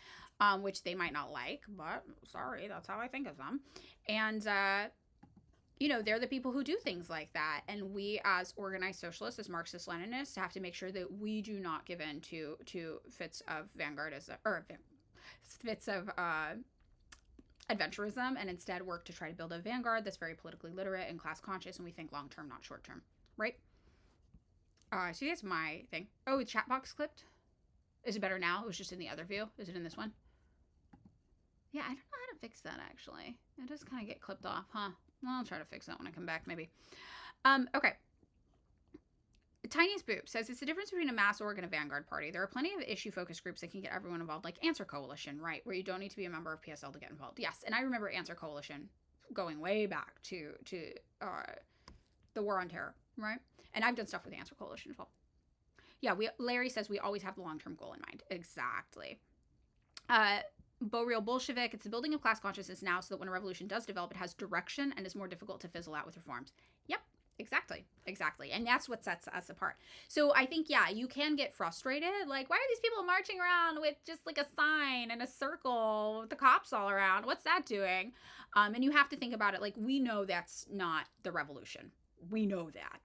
which they might not like, but sorry, that's how I think of them. And, you know, they're the people who do things like that. And we, as organized socialists, as Marxist-Leninists, have to make sure that we do not give in to fits of vanguardism, or fits of adventurism, and instead work to try to build a vanguard that's very politically literate and class conscious, and we think long term, not short term, right? So that's my thing. Oh, the chat box clipped. Is it better now? It was just in the other view. Is it in this one? Yeah, I don't know how to fix that actually. It does kind of get clipped off, huh? Well, I'll try to fix that when I come back, maybe. Okay. Tiniest Boop says it's the difference between a mass org and a vanguard party. There are plenty of issue-focused groups that can get everyone involved, like Answer Coalition, right, where you don't need to be a member of PSL to get involved. Yes, and I remember Answer Coalition going way back to the War on Terror, right? And I've done stuff with the Answer Coalition as well. Yeah, Larry says we always have the long-term goal in mind. Exactly. Real Bolshevik, it's the building of class consciousness now so that when a revolution does develop, it has direction and is more difficult to fizzle out with reforms. Yep. Exactly. And that's what sets us apart. So I think, yeah, you can get frustrated. Like, why are these people marching around with just like a sign and a circle with the cops all around? What's that doing? And you have to think about it. Like, we know that's not the revolution. We know that.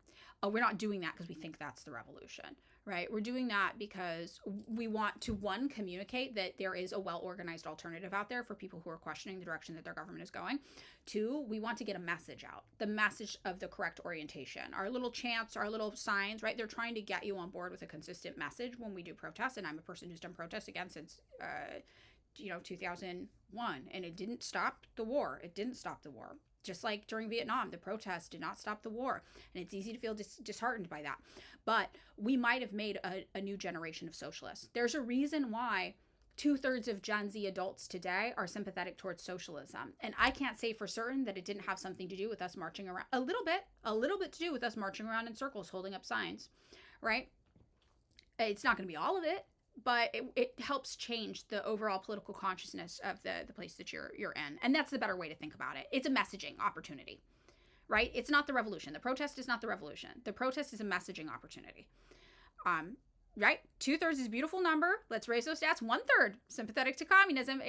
We're not doing that because we think that's the revolution, right? We're doing that because we want to, one, communicate that there is a well-organized alternative out there for people who are questioning the direction that their government is going. Two, we want to get a message out, the message of the correct orientation. Our little chants, our little signs, right? They're trying to get you on board with a consistent message when we do protests. And I'm a person who's done protests again since, 2001. And it didn't stop the war. Just like during Vietnam, the protests did not stop the war. And it's easy to feel disheartened by that. But we might have made a new generation of socialists. There's a reason why 2/3 of Gen Z adults today are sympathetic towards socialism. And I can't say for certain that it didn't have something to do with us marching around. A little bit to do with us marching around in circles, holding up signs, right? It's not going to be all of it, but it helps change the overall political consciousness of the place that you're in. And that's the better way to think about it. It's a messaging opportunity, right? It's not the revolution. The protest is not the revolution. The protest is a messaging opportunity. Right? 2/3 is a beautiful number. Let's raise those stats. 1/3 sympathetic to communism.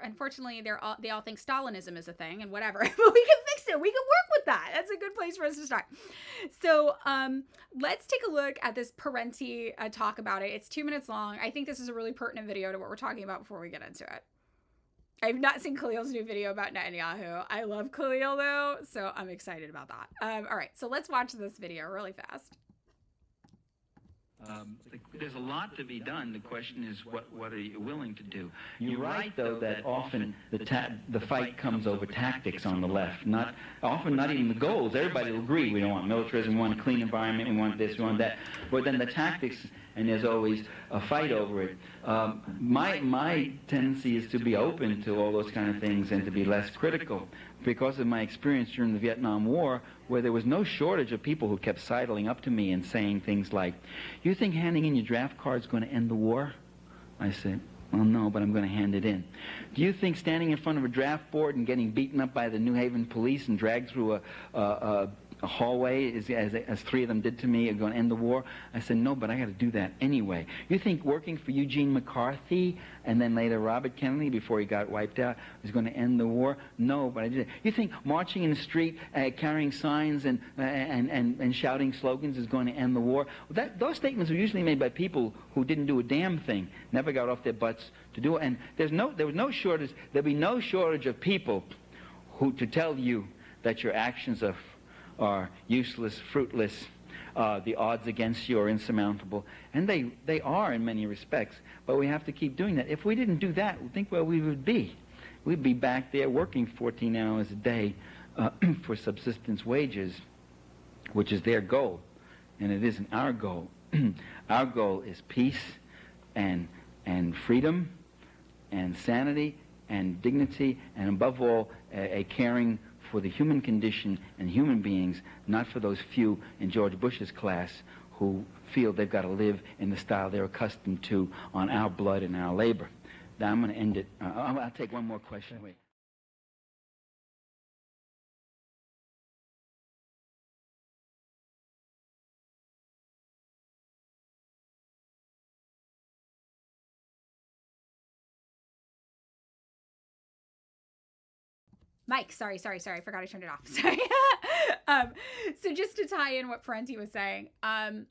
Unfortunately, they all think Stalinism is a thing and whatever. But we can fix it. We can work with that. That's a good place for us to start. So let's take a look at this Parenti talk about it. It's 2 minutes long. I think this is a really pertinent video to what we're talking about before we get into it. I've not seen Khalil's new video about Netanyahu. I love Khalil though, so I'm excited about that. All right, so let's watch this video really fast. There's a lot to be done. The question is, what are you willing to do? You're right, though, that often the fight comes over tactics on the left. Not even the goals. Everybody will agree. We don't want militarism. We want a clean environment. We want this. We want that. But then the tactics, and there's always a fight over it. My tendency is to be open to all those kind of things and to be less critical, because of my experience during the Vietnam War, where there was no shortage of people who kept sidling up to me and saying things like, "You think handing in your draft card is going to end the war?" I said, "Well, no, but I'm going to hand it in." "Do you think standing in front of a draft board and getting beaten up by the New Haven police and dragged through a hallway, as 3 of them did to me, are going to end the war?" I said, "No, but I got to do that anyway." "You think working for Eugene McCarthy and then later Robert Kennedy before he got wiped out is going to end the war?" "No, but I did it." "You think marching in the street, carrying signs and shouting slogans is going to end the war?" Those statements were usually made by people who didn't do a damn thing, never got off their butts to do it. And there was no shortage. There'll be no shortage of people who to tell you that your actions are useless, fruitless, the odds against you are insurmountable. And they are in many respects, but we have to keep doing that. If we didn't do that, think where we would be. We'd be back there working 14 hours a day for subsistence wages, which is their goal, and it isn't our goal. Our goal is peace and freedom and sanity and dignity, and above all, a caring for the human condition and human beings, not for those few in George Bush's class who feel they've got to live in the style they're accustomed to on our blood and our labor. Now I'm going to end it. I'll take one more question. Wait. Mike, sorry. I forgot I turned it off. Sorry. So just to tie in what Parenti was saying, to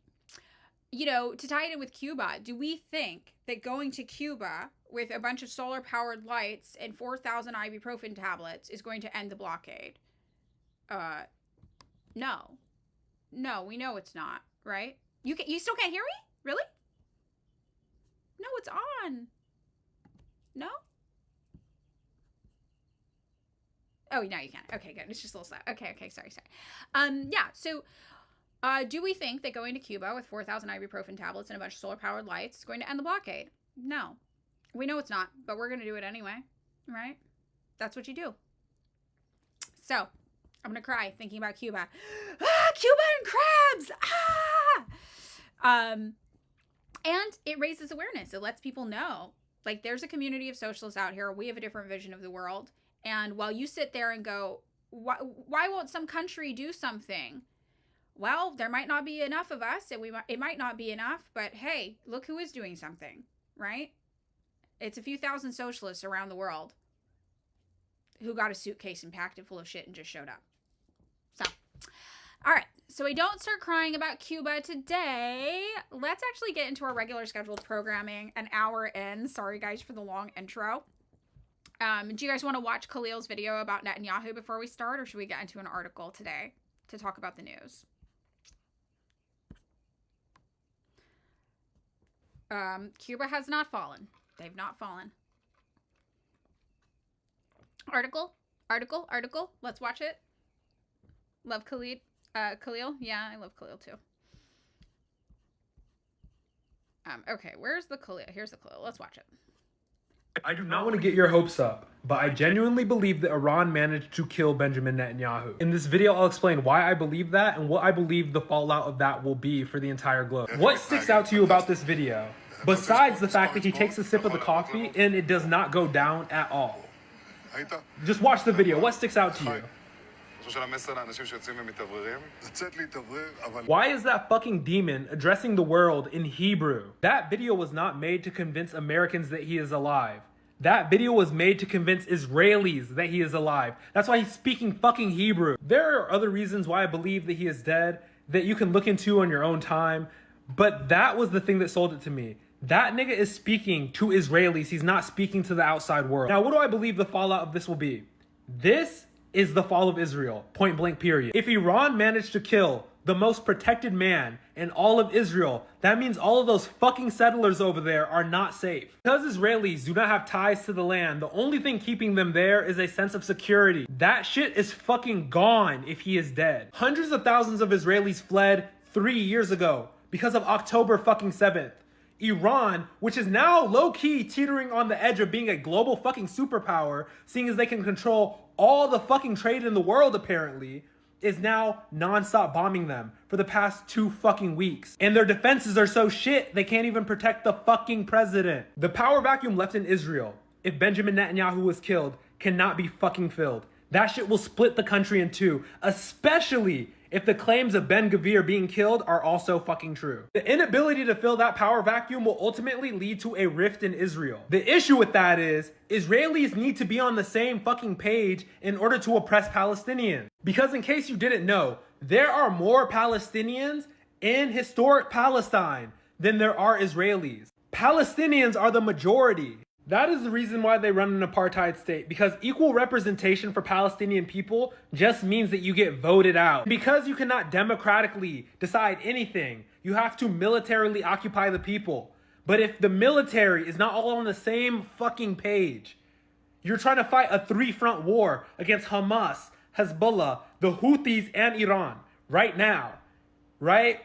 tie it in with Cuba, do we think that going to Cuba with a bunch of solar-powered lights and 4,000 ibuprofen tablets is going to end the blockade? No. No, we know it's not, right? You still can't hear me? Really? No, it's on. No? Oh, now you can. Okay, good. It's just a little slow. Okay, sorry. So do we think that going to Cuba with 4,000 ibuprofen tablets and a bunch of solar-powered lights is going to end the blockade? No. We know it's not, but we're going to do it anyway, right? That's what you do. So, I'm going to cry thinking about Cuba. Cuba and crabs! And it raises awareness. It lets people know, like, there's a community of socialists out here. We have a different vision of the world. And while you sit there and go, why won't some country do something? Well, there might not be enough of us, and it might not be enough, but hey, look who is doing something, right? It's a few thousand socialists around the world who got a suitcase and packed it full of shit and just showed up. So, all right. So we don't start crying about Cuba today. Let's actually get into our regular scheduled programming an hour in. Sorry, guys, for the long intro. Do you guys want to watch Khalil's video about Netanyahu before we start, or should we get into an article today to talk about the news? Cuba has not fallen. They've not fallen. Article. Let's watch it. Love Khalil. Khalil. Yeah, I love Khalil too. Okay, where's the Khalil? Here's the Khalil. Let's watch it. I do not want to get your hopes up, but I genuinely believe that Iran managed to kill Benjamin Netanyahu. In this video, I'll explain why I believe that and what I believe the fallout of that will be for the entire globe. What sticks out to you about this video, besides the fact that he takes a sip of the coffee and it does not go down at all? Just watch the video. What sticks out to you? Why is that fucking demon addressing the world in Hebrew? That video was not made to convince Americans that he is alive. That video was made to convince Israelis that he is alive. That's why he's speaking fucking Hebrew. There are other reasons why I believe that he is dead that you can look into on your own time, but that was the thing that sold it to me. That nigga is speaking to Israelis. He's not speaking to the outside world. Now, what do I believe the fallout of this will be? This is the fall of Israel, point blank period. If Iran managed to kill the most protected man in all of Israel, that means all of those fucking settlers over there are not safe. Because Israelis do not have ties to the land, the only thing keeping them there is a sense of security. That shit is fucking gone if he is dead. Hundreds of thousands of Israelis fled 3 years ago because of October fucking 7th. Iran, which is now low-key teetering on the edge of being a global fucking superpower, seeing as they can control all the fucking trade in the world apparently, is now non-stop bombing them for the past 2 fucking weeks. And their defenses are so shit, they can't even protect the fucking president. The power vacuum left in Israel, if Benjamin Netanyahu was killed, cannot be fucking filled. That shit will split the country in two, especially if the claims of Ben Gvir being killed are also fucking true. The inability to fill that power vacuum will ultimately lead to a rift in Israel. The issue with that is, Israelis need to be on the same fucking page in order to oppress Palestinians. Because in case you didn't know, there are more Palestinians in historic Palestine than there are Israelis. Palestinians are the majority. That is the reason why they run an apartheid state, because equal representation for Palestinian people just means that you get voted out. Because you cannot democratically decide anything, you have to militarily occupy the people. But if the military is not all on the same fucking page, you're trying to fight a 3-front war against Hamas, Hezbollah, the Houthis, and Iran right now, right?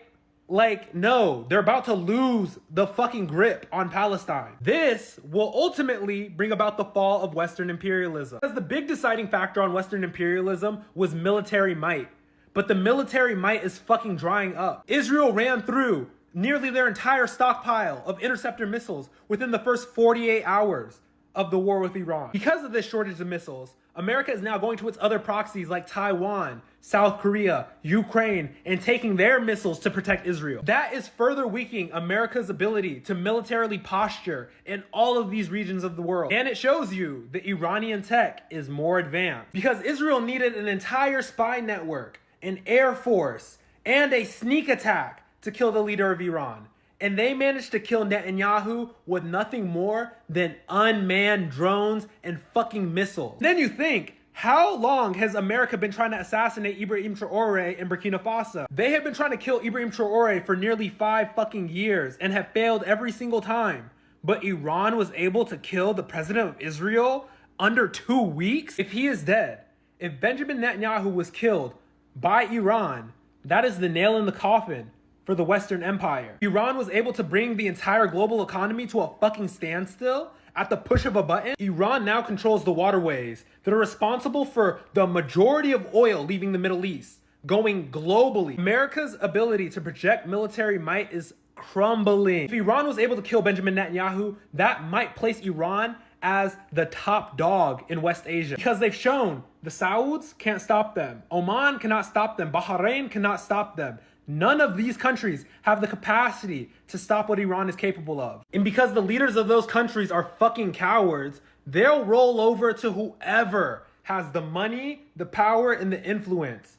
Like, no, they're about to lose the fucking grip on Palestine. This will ultimately bring about the fall of Western imperialism. Because the big deciding factor on Western imperialism was military might. But the military might is fucking drying up. Israel ran through nearly their entire stockpile of interceptor missiles within the first 48 hours of the war with Iran. Because of this shortage of missiles, America is now going to its other proxies like Taiwan, South Korea, Ukraine, and taking their missiles to protect Israel. That is further weakening America's ability to militarily posture in all of these regions of the world. And it shows you the Iranian tech is more advanced because Israel needed an entire spy network, an air force, and a sneak attack to kill the leader of Iran. And they managed to kill Netanyahu with nothing more than unmanned drones and fucking missiles. Then you think, how long has America been trying to assassinate Ibrahim Traore in Burkina Faso? They have been trying to kill Ibrahim Traore for nearly 5 fucking years and have failed every single time. But Iran was able to kill the president of Israel under 2 weeks? If he is dead, if Benjamin Netanyahu was killed by Iran, that is the nail in the coffin for the Western Empire. Iran was able to bring the entire global economy to a fucking standstill at the push of a button. Iran now controls the waterways that are responsible for the majority of oil leaving the Middle East, going globally. America's ability to project military might is crumbling. If Iran was able to kill Benjamin Netanyahu, that might place Iran as the top dog in West Asia because they've shown the Sauds can't stop them. Oman cannot stop them. Bahrain cannot stop them. None of these countries have the capacity to stop what Iran is capable of. And because the leaders of those countries are fucking cowards, they'll roll over to whoever has the money, the power, and the influence.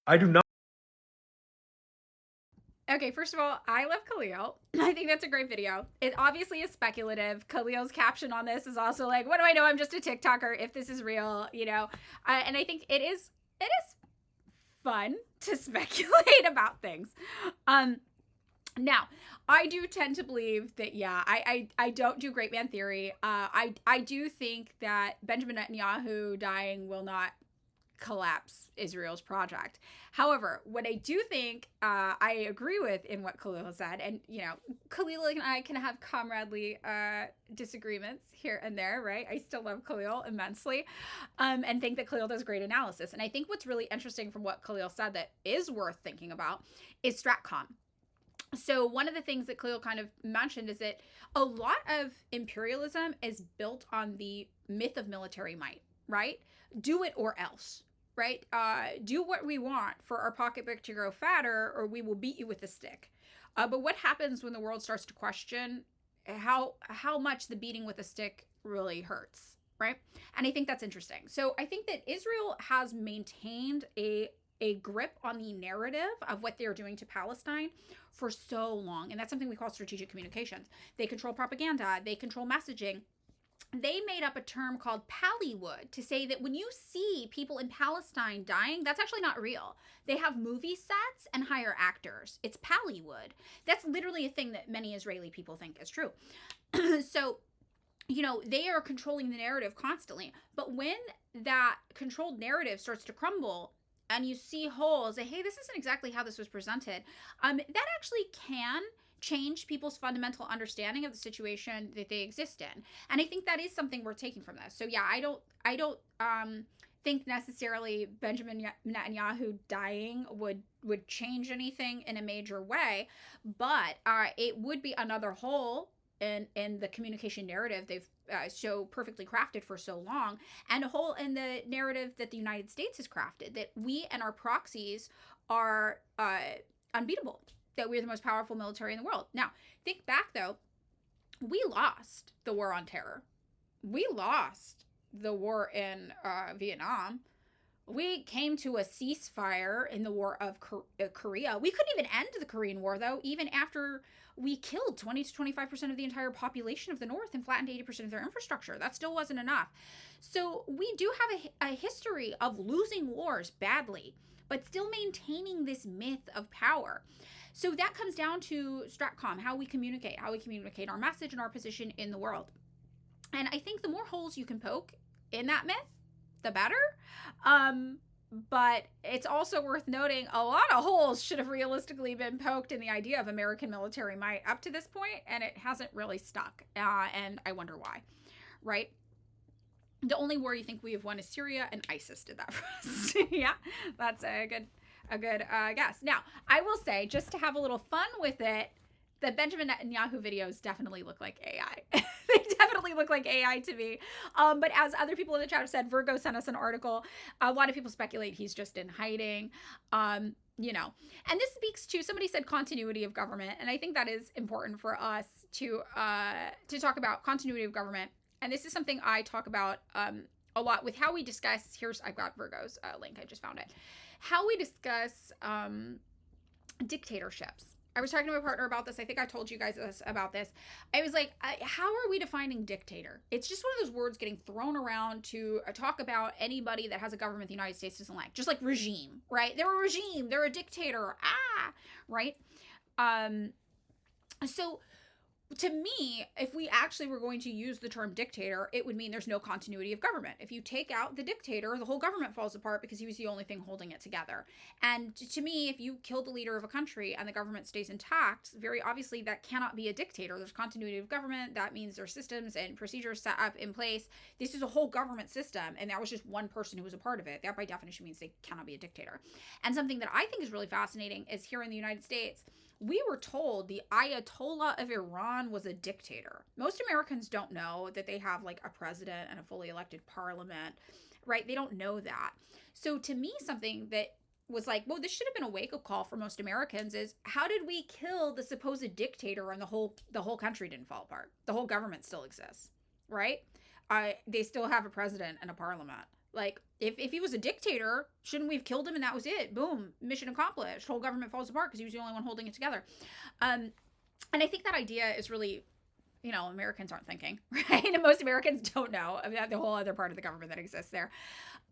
I do not. Okay, first of all, I love Khalil. I think that's a great video. It obviously is speculative. Khalil's caption on this is also like, what do I know? I'm just a TikToker if this is real, you know? And I think it is fun to speculate about things. Now, I do tend to believe that, yeah, I don't do great man theory. I do think that Benjamin Netanyahu dying will not collapse Israel's project. However, what I do think I agree with in what Khalil said, and you know, Khalil and I can have comradely disagreements here and there, right? I still love Khalil immensely, and think that Khalil does great analysis. And I think what's really interesting from what Khalil said that is worth thinking about is StratCom. So one of the things that Khalil kind of mentioned is that a lot of imperialism is built on the myth of military might, right? Do it or else, right? Do what we want for our pocketbook to grow fatter, or we will beat you with a stick. But what happens when the world starts to question how much the beating with a stick really hurts, right? And I think that's interesting. So I think that Israel has maintained a grip on the narrative of what they're doing to Palestine for so long. And that's something we call strategic communications. They control propaganda. They control messaging. They made up a term called Pallywood to say that when you see people in Palestine dying, that's actually not real. They have movie sets and hire actors. It's Pallywood. That's literally a thing that many Israeli people think is true. So, you know, they are controlling the narrative constantly. But when that controlled narrative starts to crumble and you see holes, hey, this isn't exactly how this was presented, that actually can change people's fundamental understanding of the situation that they exist in. And I think that is something we're taking from this. So yeah, I don't think necessarily Benjamin Netanyahu dying would change anything in a major way, but it would be another hole in the communication narrative they've so perfectly crafted for so long, and a hole in the narrative that the United States has crafted, that we and our proxies are unbeatable, that we're the most powerful military in the world. Now, think back though, we lost the war on terror. We lost the war in Vietnam. We came to a ceasefire in the war of Korea. We couldn't even end the Korean War though, even after we killed 20 to 25% of the entire population of the North and flattened 80% of their infrastructure. That still wasn't enough. So we do have a history of losing wars badly, but still maintaining this myth of power. So that comes down to StratCom, how we communicate our message and our position in the world. And I think the more holes you can poke in that myth, the better. But it's also worth noting a lot of holes should have realistically been poked in the idea of American military might up to this point, and it hasn't really stuck. And I wonder why, right? The only war you think we have won is Syria, and ISIS did that for us. Yeah, that's a good guess. Now, I will say, just to have a little fun with it, the Benjamin Netanyahu videos definitely look like AI. They definitely definitely look like AI to me. But as other people in the chat have said, Virgo sent us an article. A lot of people speculate he's just in hiding. You know, and this speaks to, somebody said continuity of government, and I think that is important for us to talk about continuity of government. And this is something I talk about a lot with how we discuss. I've got Virgo's link. I just found it. How we discuss dictatorships. I was talking to my partner about this. I think I told you guys about this. I was like, how are we defining dictator? It's just one of those words getting thrown around to talk about anybody that has a government the United States doesn't like. Just like regime, right? They're a regime. They're a dictator. Right? So to me, if we actually were going to use the term dictator, it would mean there's no continuity of government. If you take out the dictator, the whole government falls apart because he was the only thing holding it together. And to me, if you kill the leader of a country and the government stays intact, very obviously that cannot be a dictator. There's continuity of government. That means there's systems and procedures set up in place. This is a whole government system, and that was just one person who was a part of it. That by definition means they cannot be a dictator. And something that I think is really fascinating is here in the United States, we were told the Ayatollah of Iran was a dictator. Most Americans don't know that they have like a president and a fully elected parliament, right? They don't know that. So to me, something that was like, well, this should have been a wake-up call for most Americans is, how did we kill the supposed dictator and the whole country didn't fall apart? The whole government still exists, right? They still have a president and a parliament. Like, if he was a dictator, shouldn't we have killed him and that was it? Boom, mission accomplished. Whole government falls apart because he was the only one holding it together. And I think that idea is really, you know, Americans aren't thinking, right? And most Americans don't know about the whole other part of the government that exists there.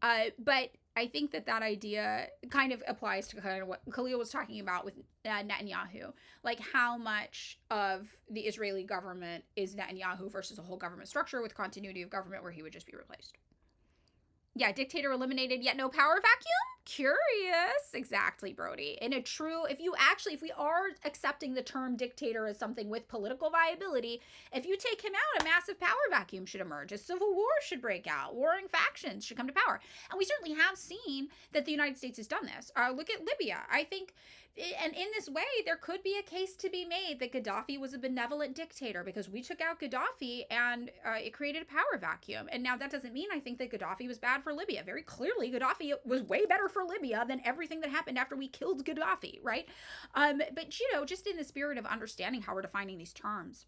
But I think that idea kind of applies to kind of what Khalil was talking about with Netanyahu. Like, how much of the Israeli government is Netanyahu versus a whole government structure with continuity of government where he would just be replaced. Yeah, dictator eliminated, yet no power vacuum? Curious. Exactly, Brody. In a true, if we are accepting the term dictator as something with political viability, if you take him out, a massive power vacuum should emerge. A civil war should break out. Warring factions should come to power. And we certainly have seen that the United States has done this. Look at Libya. I think, and in this way, there could be a case to be made that Gaddafi was a benevolent dictator because we took out Gaddafi and it created a power vacuum. And now that doesn't mean I think that Gaddafi was bad for Libya. Very clearly, Gaddafi was way better for Libya than everything that happened after we killed Gaddafi, right? But, you know, just in the spirit of understanding how we're defining these terms,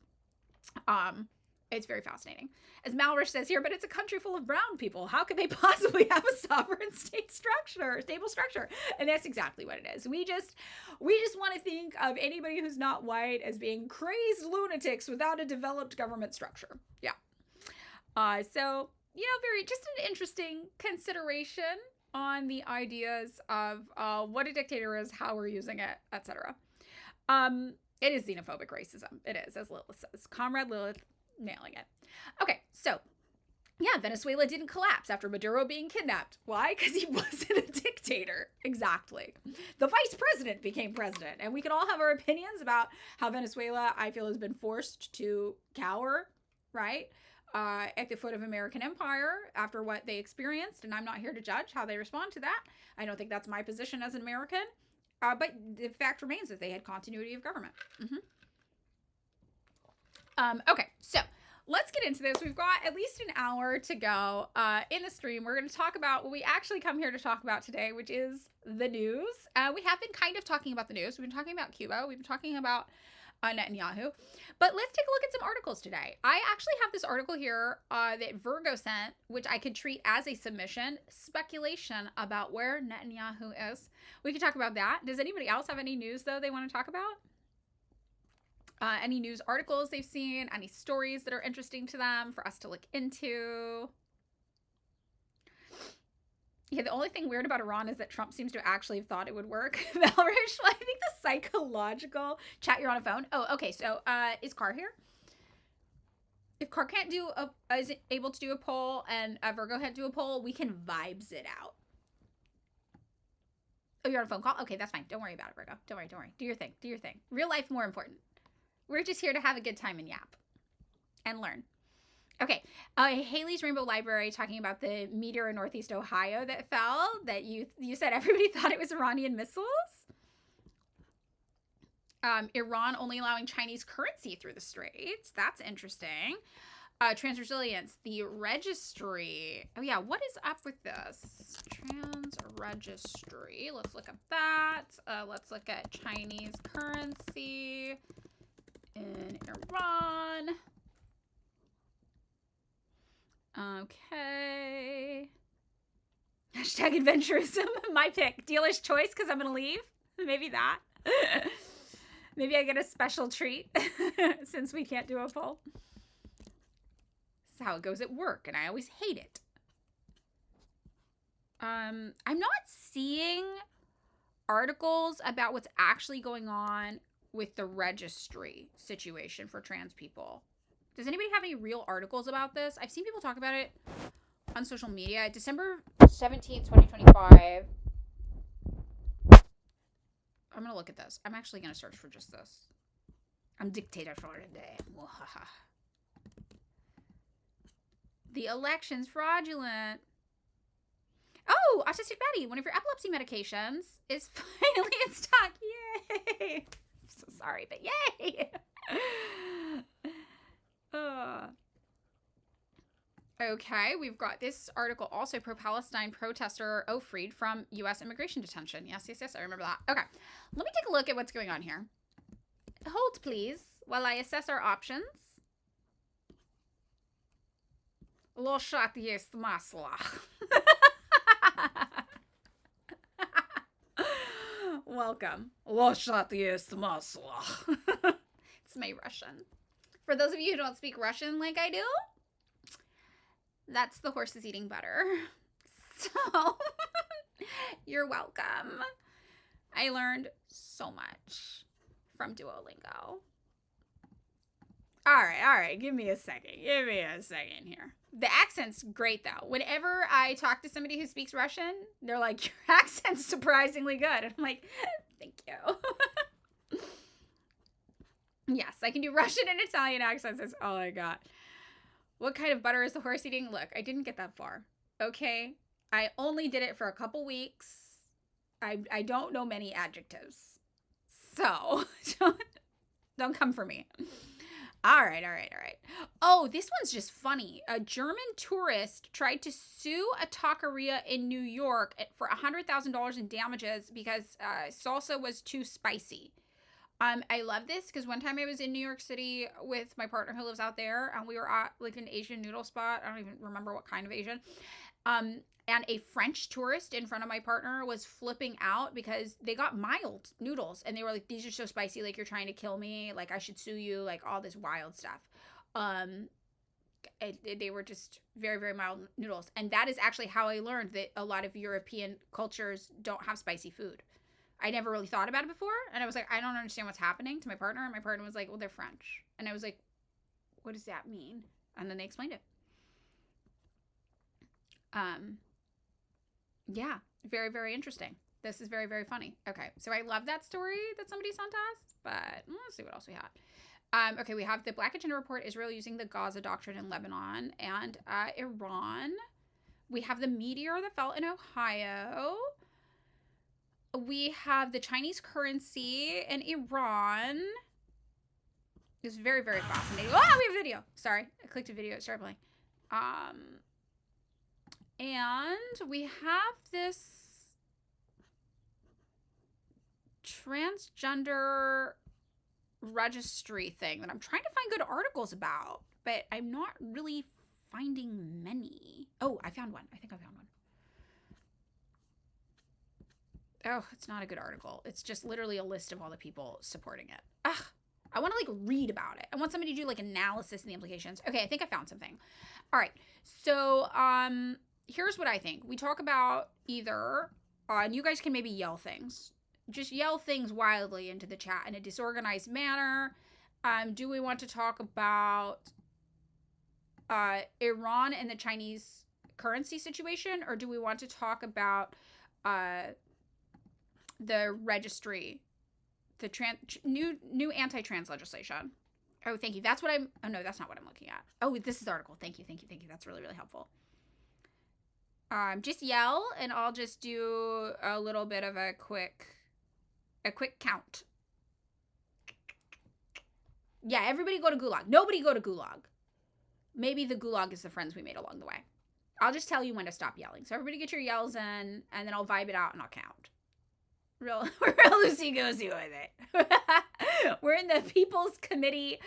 it's very fascinating. As Malrich says here, but it's a country full of brown people. How could they possibly have a sovereign state structure, stable structure? And that's exactly what it is. We just want to think of anybody who's not white as being crazed lunatics without a developed government structure. Yeah. So, you know, just an interesting consideration on the ideas of what a dictator is, how we're using it, etc. It is xenophobic racism. It is, as Lilith says. Comrade Lilith nailing it. Okay, so yeah, Venezuela didn't collapse after Maduro being kidnapped. Why? Because he wasn't a dictator. Exactly. The vice president became president. And we can all have our opinions about how Venezuela, I feel, has been forced to cower, right? At the foot of American empire after what they experienced. And I'm not here to judge how they respond to that. I don't think that's my position as an American. But the fact remains that they had continuity of government. Okay, so let's get into this. We've got at least an hour to go in the stream. We're going to talk about what we actually come here to talk about today, which is the news. We have been kind of talking about the news. We've been talking about Cuba. We've been talking about Netanyahu. But let's take a look at some articles today. I actually have this article here that Virgo sent, which I could treat as a submission, speculation about where Netanyahu is. We could talk about that. Does anybody else have any news, though, they want to talk about? Any news articles they've seen, any stories that are interesting to them for us to look into. Yeah, the only thing weird about Iran is that Trump seems to actually have thought it would work. Malrich, I think the psychological chat, you're on a phone. Oh, okay. So, is Carr here? If Carr can't is able to do a poll and Virgo can't do a poll, we can vibes it out. Oh, you're on a phone call? Okay, that's fine. Don't worry about it, Virgo. Don't worry. Do your thing. Do your thing. Real life more important. We're just here to have a good time and yap and learn. Okay, Haley's Rainbow Library talking about the meteor in Northeast Ohio that fell, that you said everybody thought it was Iranian missiles. Iran only allowing Chinese currency through the straits. That's interesting. Trans resilience, the registry. Oh yeah, what is up with this? Trans registry. Let's look up that. Let's look at Chinese currency in Iran. Okay. Hashtag adventurism. My pick. Dealer's choice because I'm going to leave. Maybe that. Maybe I get a special treat since we can't do a poll. That's how it goes at work, and I always hate it. I'm not seeing articles about what's actually going on with the registry situation for trans people. Does anybody have any real articles about this? I've seen people talk about it on social media. December 17th, 2025. I'm going to look at this. I'm actually going to search for just this. I'm dictator for today. The election's fraudulent. Oh, Autistic Betty, one of your epilepsy medications is finally in stock. Yay! I'm so sorry, but yay! Okay, we've got this article also, pro-Palestine protester freed from U.S. immigration detention. Yes, I remember that. Okay, let me take a look at what's going on here. Hold, please, while I assess our options. Lo shot jest masla. Welcome. Lo shot jest masla. It's my Russian. For those of you who don't speak Russian like I do, that's the horse is eating butter. So, you're welcome. I learned so much from Duolingo. All right. Give me a second here. The accent's great, though. Whenever I talk to somebody who speaks Russian, they're like, your accent's surprisingly good. And I'm like, thank you. Yes, I can do Russian and Italian accents. That's all I got. What kind of butter is the horse eating? Look, I didn't get that far. Okay? I only did it for a couple weeks. I don't know many adjectives. So, don't come for me. All right. Oh, this one's just funny. A German tourist tried to sue a taqueria in New York for $100,000 in damages because salsa was too spicy. I love this because one time I was in New York City with my partner who lives out there, and we were at like an Asian noodle spot. I don't even remember what kind of Asian. And a French tourist in front of my partner was flipping out because they got mild noodles, and they were like, these are so spicy, like you're trying to kill me, like I should sue you, like all this wild stuff. They were just very, very mild noodles. And that is actually how I learned that a lot of European cultures don't have spicy food. I never really thought about it before, and I was like, I don't understand what's happening to my partner, and my partner was like, well, they're French. And I was like, what does that mean? And then they explained it. Yeah, very, very interesting. This is very, very funny. Okay, so I love that story that somebody sent us, but let's see what else we had. Okay, we have the Black Agenda Report, Israel using the Gaza Doctrine in Lebanon and Iran. We have the meteor that fell in Ohio. We have the Chinese currency in Iran. It's very, very fascinating. Oh, we have a video. Sorry, I clicked a video. It started playing. And we have this transgender registry thing that I'm trying to find good articles about, but I'm not really finding many. Oh, I found one. I think I found one. Oh, it's not a good article. It's just literally a list of all the people supporting it. Ugh. I want to like read about it. I want somebody to do like analysis and the implications. Okay, I think I found something. All right. So, here's what I think. We talk about either, and you guys can maybe yell things. Just yell things wildly into the chat in a disorganized manner. Do we want to talk about Iran and the Chinese currency situation, or do we want to talk about the registry, the new anti-trans legislation? Oh, thank you. That's what I'm. Oh no, that's not what I'm looking at. Oh, this is the article. Thank you. That's really, really helpful. Just yell, and I'll just do a little bit of a quick count. Yeah, everybody go to Gulag. Nobody go to Gulag. maybe the gulag is the friends we made along the way. I'll just tell you when to stop yelling. So everybody get your yells in, and then I'll vibe it out and I'll count. Real loosey-goosey with it. We're in the People's Committee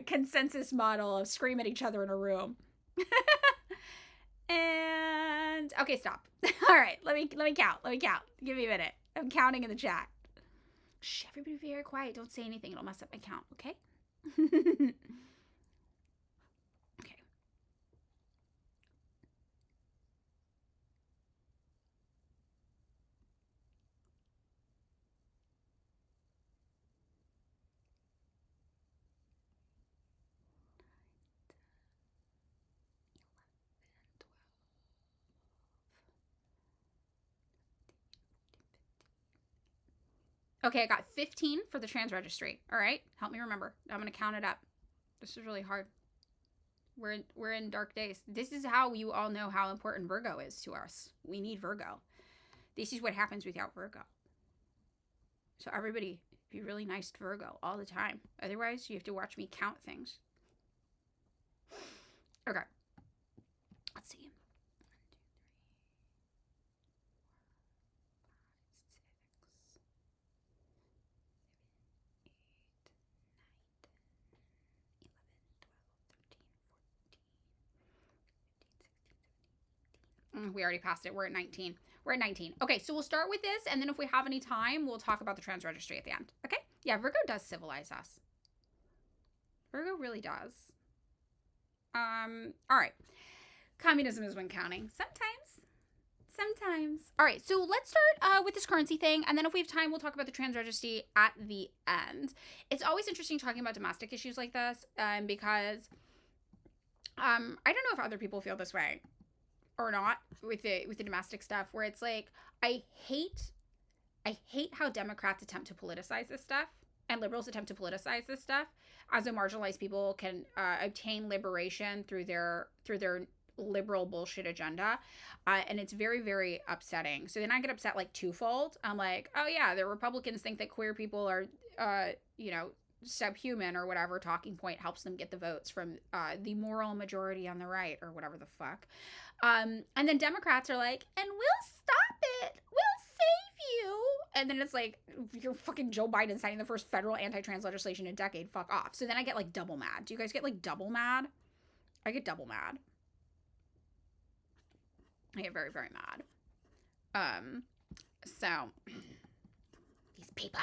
consensus model of scream at each other in a room. And okay, stop. All right, let me count. Give me a minute. I'm counting in the chat. Shh, everybody be very quiet. Don't say anything. It'll mess up my count, okay? Okay. Okay, I got 15 for the trans registry. All right, help me remember. I'm gonna count it up. This is really hard. We're in dark days. This is how you all know how important Virgo is to us. We need Virgo. This is what happens without Virgo. So everybody, be really nice to Virgo all the time. Otherwise, you have to watch me count things. Okay. Let's see. 1, 2, 3, 4, 5, 6, 7, 8, 9, 10, 11, 12, 13, 14, 15, 16, 17, 18, 19. We already passed it. We're at 19. We're at 19. Okay, so we'll start with this, and then if we have any time, we'll talk about the trans registry at the end. Okay? Yeah, Virgo does civilize us. Virgo really does. All right. Communism is when counting. Sometimes. All right, so let's start with this currency thing, and then if we have time, we'll talk about the trans registry at the end. It's always interesting talking about domestic issues like this, because I don't know if other people feel this way or not with the domestic stuff, where it's like, I hate how Democrats attempt to politicize this stuff and liberals attempt to politicize this stuff, as a marginalized people can obtain liberation through their liberal bullshit agenda, and it's very, very upsetting. So then I get upset like twofold. I'm like, oh yeah, the Republicans think that queer people are subhuman or whatever talking point helps them get the votes from the moral majority on the right or whatever the fuck. And then Democrats are like, and we'll stop it. We'll save you. And then it's like, you're fucking Joe Biden signing the first federal anti-trans legislation in a decade. Fuck off. So then I get like double mad. Do you guys get like double mad? I get double mad. I get very, very mad. So these people.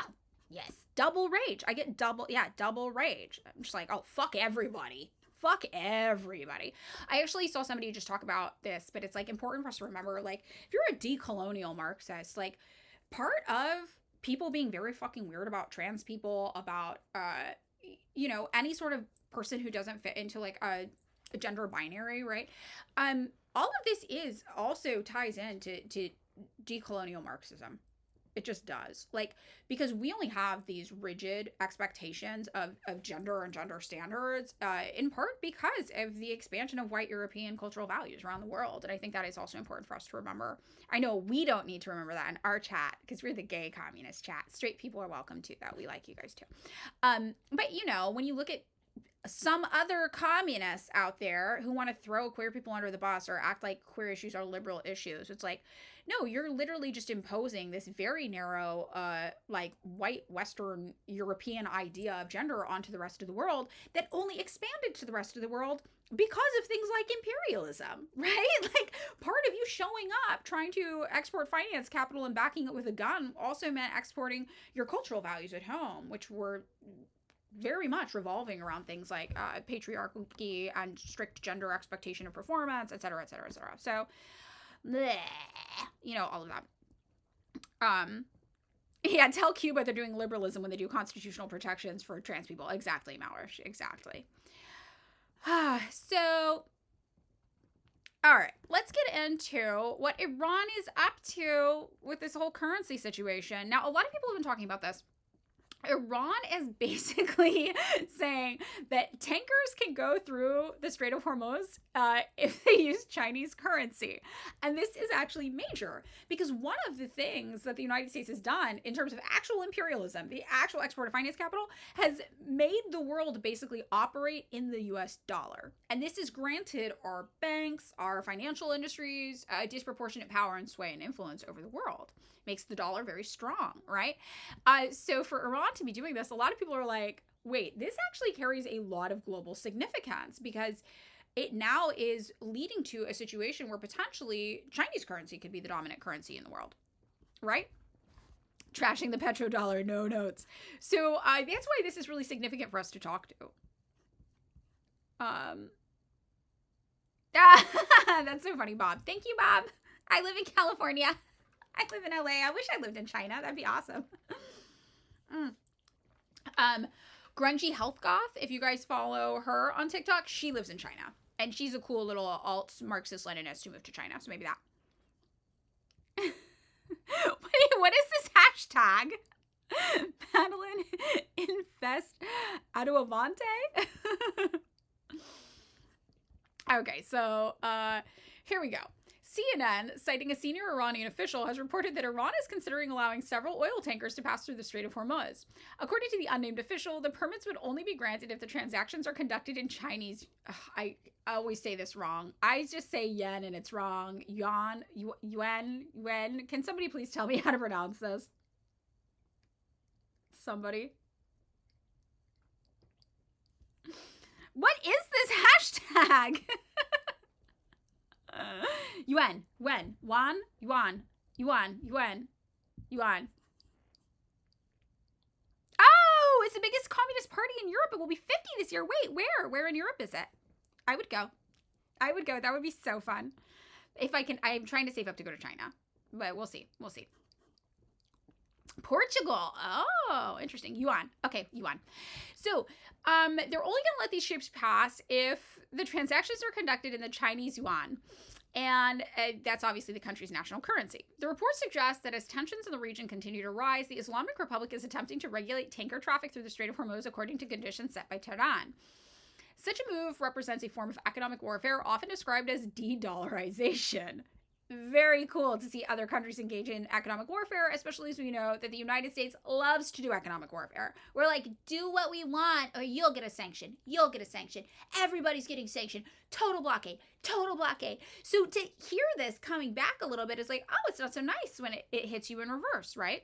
Yes. Double rage. I get double rage. I'm just like, oh, fuck everybody. Fuck everybody. I actually saw somebody just talk about this, but it's like important for us to remember, like, if you're a decolonial Marxist, like, part of people being very fucking weird about trans people, about, any sort of person who doesn't fit into like a gender binary, right? All of this is also ties into decolonial Marxism. It just does. Like, because we only have these rigid expectations of gender and gender standards, in part because of the expansion of white European cultural values around the world. And I think that is also important for us to remember. I know we don't need to remember that in our chat, because we're the gay communist chat. Straight people are welcome to that. We like you guys too. But when you look at some other communists out there who want to throw queer people under the bus or act like queer issues are liberal issues, it's like, no, you're literally just imposing this very narrow, like white Western European idea of gender onto the rest of the world that only expanded to the rest of the world because of things like imperialism, right? Like, part of you showing up, trying to export finance capital and backing it with a gun also meant exporting your cultural values at home, which were very much revolving around things like patriarchy and strict gender expectation of performance, et cetera, et cetera, et cetera. So, bleh, all of that. Yeah, tell Cuba they're doing liberalism when they do constitutional protections for trans people. Exactly, Malrish. Exactly. So, all right, let's get into what Iran is up to with this whole currency situation. Now, a lot of people have been talking about this. Iran is basically saying that tankers can go through the Strait of Hormuz if they use Chinese currency. And this is actually major because one of the things that the United States has done in terms of actual imperialism, the actual export of finance capital, has made the world basically operate in the US dollar. And this has granted our banks, our financial industries, disproportionate power and sway and influence over the world. Makes the dollar very strong, right? So for Iran to be doing this, a lot of people are like, wait, this actually carries a lot of global significance because it now is leading to a situation where potentially Chinese currency could be the dominant currency in the world, right? Trashing the petrodollar, no notes. So that's why this is really significant for us to talk to. That's so funny, Bob. Thank you, Bob. I live in California. I live in LA. I wish I lived in China. That'd be awesome. Grungy Health Goth, if you guys follow her on TikTok, she lives in China. And she's a cool little alt Marxist Leninist who moved to China. So maybe that. Wait, what is this hashtag? Madeline Infest Aduavante? Okay, so here we go. CNN, citing a senior Iranian official, has reported that Iran is considering allowing several oil tankers to pass through the Strait of Hormuz. According to the unnamed official, the permits would only be granted if the transactions are conducted in Chinese. I always say this wrong. I just say yen and it's wrong. Yuan. Can somebody please tell me how to pronounce this? Somebody. What is this hashtag? Yuan. Oh, it's the biggest communist party in Europe. It will be 50 this year. Wait, where? Where in Europe is it? I would go. That would be so fun. If I can, I'm trying to save up to go to China, but we'll see. Portugal. Oh, interesting. Yuan. Okay, yuan. So, they're only going to let these ships pass if the transactions are conducted in the Chinese yuan. And that's obviously the country's national currency. The report suggests that as tensions in the region continue to rise, the Islamic Republic is attempting to regulate tanker traffic through the Strait of Hormuz according to conditions set by Tehran. Such a move represents a form of economic warfare often described as de-dollarization. Very cool to see other countries engage in economic warfare, especially as we know that the United States loves to do economic warfare. We're like, do what we want or you'll get a sanction. Everybody's getting sanctioned. Total blockade. So to hear this coming back a little bit is like, oh, it's not so nice when it hits you in reverse, right?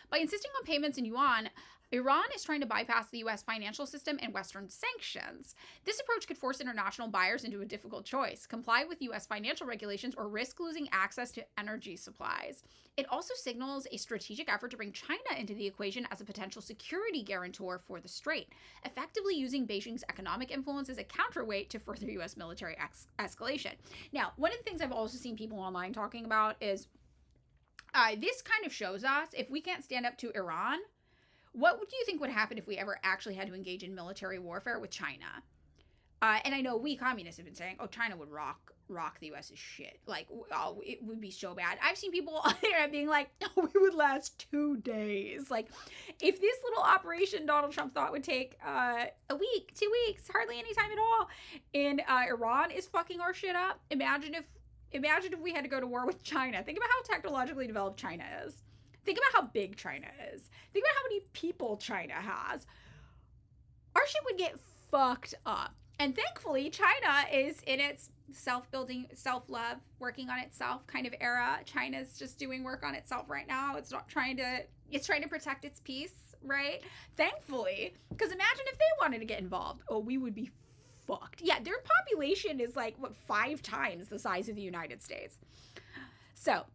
By insisting on payments in yuan, Iran is trying to bypass the U.S. financial system and Western sanctions. This approach could force international buyers into a difficult choice: comply with U.S. financial regulations or risk losing access to energy supplies. It also signals a strategic effort to bring China into the equation as a potential security guarantor for the strait, effectively using Beijing's economic influence as a counterweight to further U.S. military escalation. Now, one of the things I've also seen people online talking about is this kind of shows us if we can't stand up to Iran, what do you think would happen if we ever actually had to engage in military warfare with China? And I know we communists have been saying, oh, China would rock the U.S.'s shit. Like, oh, it would be so bad. I've seen people on there being like, oh, we would last 2 days. Like, if this little operation Donald Trump thought would take a week, 2 weeks, hardly any time at all, and Iran is fucking our shit up, imagine if we had to go to war with China. Think about how technologically developed China is. Think about how big China is. Think about how many people China has. Our shit would get fucked up. And thankfully, China is in its self-building, self-love, working on itself kind of era. China's just doing work on itself right now. It's trying to protect its peace, right? Thankfully, because imagine if they wanted to get involved. Oh, we would be fucked. Yeah, their population is like, 5 times the size of the United States. So,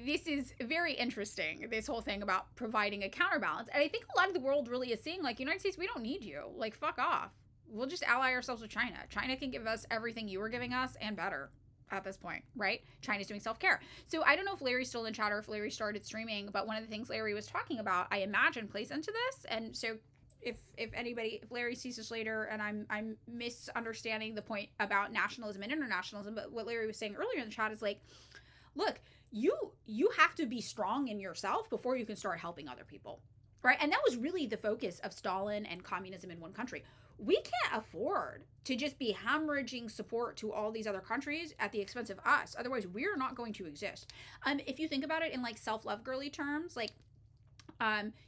this is very interesting, this whole thing about providing a counterbalance. And I think a lot of the world really is seeing, like, United States, we don't need you. Like, fuck off. We'll just ally ourselves with China. China can give us everything you were giving us and better at this point, right? China's doing self-care. So I don't know if Larry's still in chat or if Larry started streaming, but one of the things Larry was talking about, I imagine, plays into this. And so if Larry sees this later and I'm misunderstanding the point about nationalism and internationalism, but what Larry was saying earlier in the chat is like, look, you have to be strong in yourself before you can start helping other people, right? And that was really the focus of Stalin and communism in one country. We can't afford to just be hemorrhaging support to all these other countries at the expense of us. Otherwise, we're not going to exist. If you think about it in like self-love girly terms, like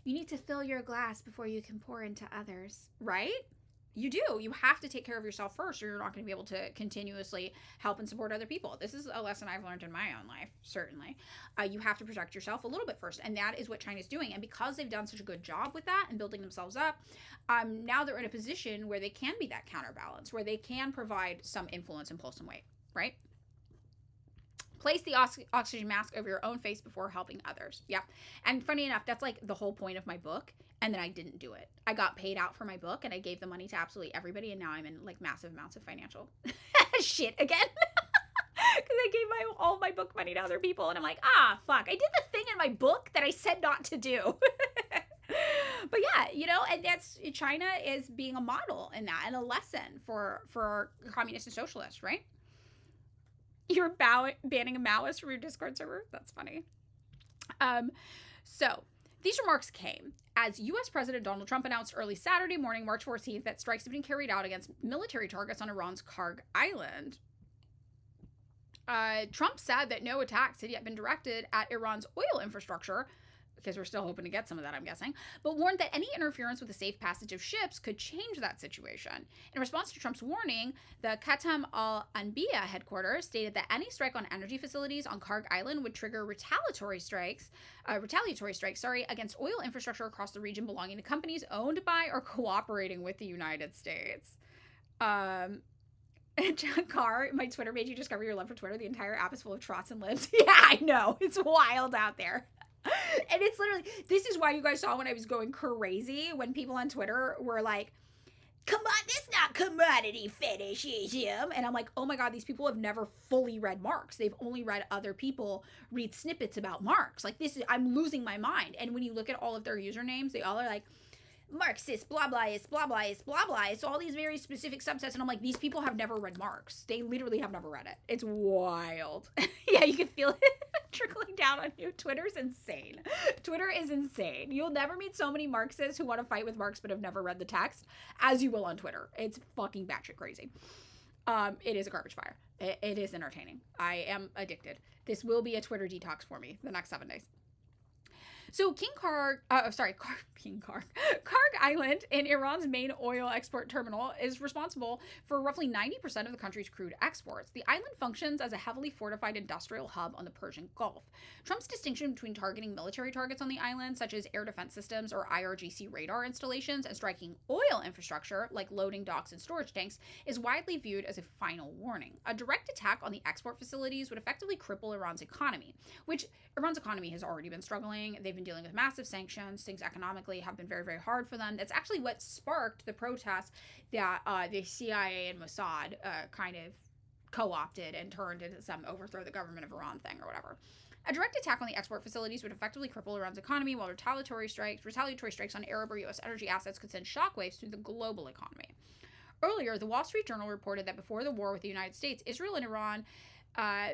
you need to fill your glass before you can pour into others, right? You do. You have to take care of yourself first, or you're not going to be able to continuously help and support other people. This is a lesson I've learned in my own life, certainly. You have to protect yourself a little bit first, and that is what China's doing. And because they've done such a good job with that and building themselves up, now they're in a position where they can be that counterbalance, where they can provide some influence and pull some weight, right? Place the oxygen mask over your own face before helping others. Yeah. And funny enough, that's like the whole point of my book. And then I didn't do it. I got paid out for my book and I gave the money to absolutely everybody. And now I'm in like massive amounts of financial shit again. Because I gave all my book money to other people. And I'm like, fuck. I did the thing in my book that I said not to do. But yeah, you know, and that's, China is being a model in that and a lesson for communists and socialists, right? You're banning a Maoist from your Discord server? That's funny. So these remarks came as U.S. President Donald Trump announced early Saturday morning, March 14th, that strikes have been carried out against military targets on Iran's Karg Island. Trump said that no attacks had yet been directed at Iran's oil infrastructure, because we're still hoping to get some of that, I'm guessing, but warned that any interference with the safe passage of ships could change that situation. In response to Trump's warning, the Khatam al-Anbiya headquarters stated that any strike on energy facilities on Karg Island would trigger retaliatory strikes against oil infrastructure across the region belonging to companies owned by or cooperating with the United States. Car, my Twitter made you discover your love for Twitter. The entire app is full of trots and libs. Yeah, I know. It's wild out there. And it's literally, this is why you guys saw when I was going crazy when people on Twitter were like, come on, that's not commodity fetishism. And I'm like, oh my God, these people have never fully read Marx. They've only read other people read snippets about Marx. Like I'm losing my mind. And when you look at all of their usernames, they all are like, Marxist, blah, blah, is blah, blah, is blah, blah. It's all these very specific subsets. And I'm like, these people have never read Marx. They literally have never read it. It's wild. Yeah, you can feel it trickling down on you. Twitter's insane. Twitter is insane. You'll never meet so many Marxists who want to fight with Marx but have never read the text as you will on Twitter. It's fucking batshit crazy. It is a garbage fire. It is entertaining. I am addicted. This will be a Twitter detox for me the next 7 days. So Karg Island, in Iran's main oil export terminal, is responsible for roughly 90% of the country's crude exports. The island functions as a heavily fortified industrial hub on the Persian Gulf. Trump's distinction between targeting military targets on the island, such as air defense systems or IRGC radar installations, and striking oil infrastructure, like loading docks and storage tanks, is widely viewed as a final warning. A direct attack on the export facilities would effectively cripple Iran's economy, which Iran's economy has already been struggling. They've been dealing with massive sanctions. Things economically have been very, very hard for them. That's actually what sparked the protests that the CIA and Mossad kind of co-opted and turned into some overthrow the government of Iran thing or whatever. A direct attack on the export facilities would effectively cripple Iran's economy, while retaliatory strikes on Arab or U.S. energy assets could send shockwaves through the global economy. Earlier, the Wall Street Journal reported that before the war with the United States, Israel and Iran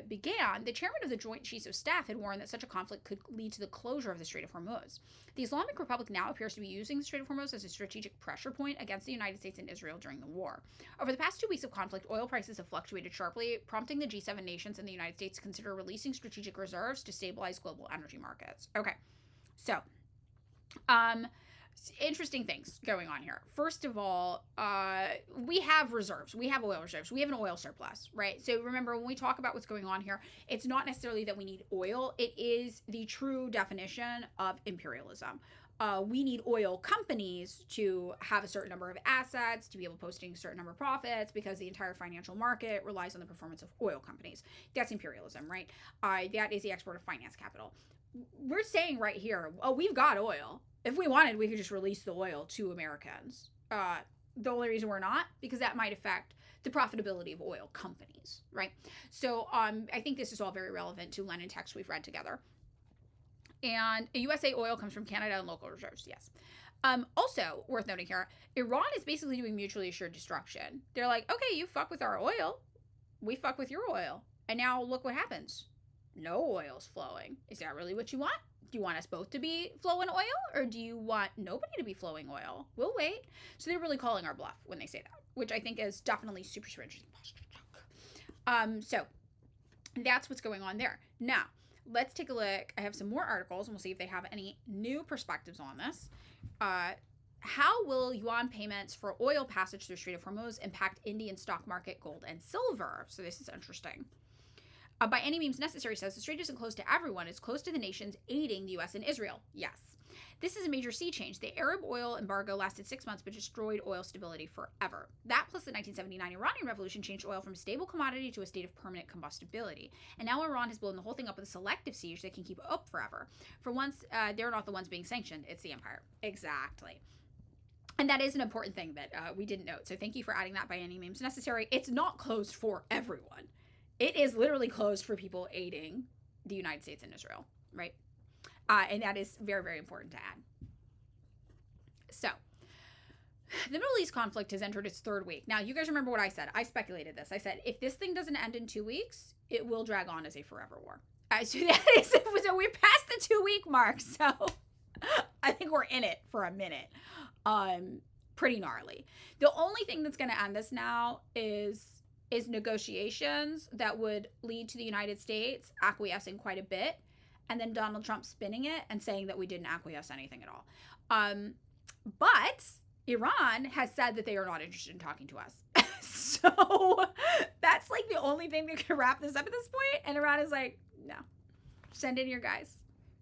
began, the chairman of the Joint Chiefs of Staff had warned that such a conflict could lead to the closure of the Strait of Hormuz. The Islamic Republic now appears to be using the Strait of Hormuz as a strategic pressure point against the United States and Israel during the war. Over the past 2 weeks of conflict, oil prices have fluctuated sharply, prompting the G7 nations and the United States to consider releasing strategic reserves to stabilize global energy markets. Okay, so, interesting things going on here. First of all, we have reserves. We have oil reserves. We have an oil surplus, right? So remember, when we talk about what's going on here, it's not necessarily that we need oil. It is the true definition of imperialism. We need oil companies to have a certain number of assets, to be able to posting a certain number of profits, because the entire financial market relies on the performance of oil companies. That's imperialism, right? That is the export of finance capital. We're saying right here, oh, we've got oil. If we wanted, we could just release the oil to Americans. The only reason we're not, because that might affect the profitability of oil companies, right? So I think this is all very relevant to Lenin text we've read together. And USA oil comes from Canada and local reserves, yes. Also, worth noting here, Iran is basically doing mutually assured destruction. They're like, okay, you fuck with our oil, we fuck with your oil. And now look what happens. no oil's flowing. Is that really what you want? Do you want us both to be flowing oil, or do you want nobody to be flowing oil? We'll wait. So they're really calling our bluff when they say that, which I think is definitely super, super interesting. So that's what's going on there. Now, let's take a look. I have some more articles, and we'll see if they have any new perspectives on this. How will yuan payments for oil passage through Strait of Hormuz impact Indian stock market, gold, and silver? So this is interesting. By any means necessary, says the strait isn't closed to everyone. It's closed to the nations aiding the U.S. and Israel. Yes. This is a major sea change. The Arab oil embargo lasted 6 months but destroyed oil stability forever. That plus the 1979 Iranian Revolution changed oil from a stable commodity to a state of permanent combustibility. And now Iran has blown the whole thing up with a selective siege that can keep it up forever. For once, they're not the ones being sanctioned. It's the empire. Exactly. And that is an important thing that we didn't note. So thank you for adding that by any means necessary. It's not closed for everyone. It is literally closed for people aiding the United States and Israel, right? And that is very, very important to add. So, the Middle East conflict has entered its 3rd week. Now, you guys remember what I said. I speculated this. I said, if this thing doesn't end in 2 weeks, it will drag on as a forever war. So that is, so we're past the 2-week mark. So, I think we're in it for a minute. Pretty gnarly. The only thing that's going to end this now is negotiations that would lead to the United States acquiescing quite a bit, and then Donald Trump spinning it and saying that we didn't acquiesce anything at all. But Iran has said that they are not interested in talking to us. So that's like the only thing that can wrap this up at this point. And Iran is like, no, send in your guys.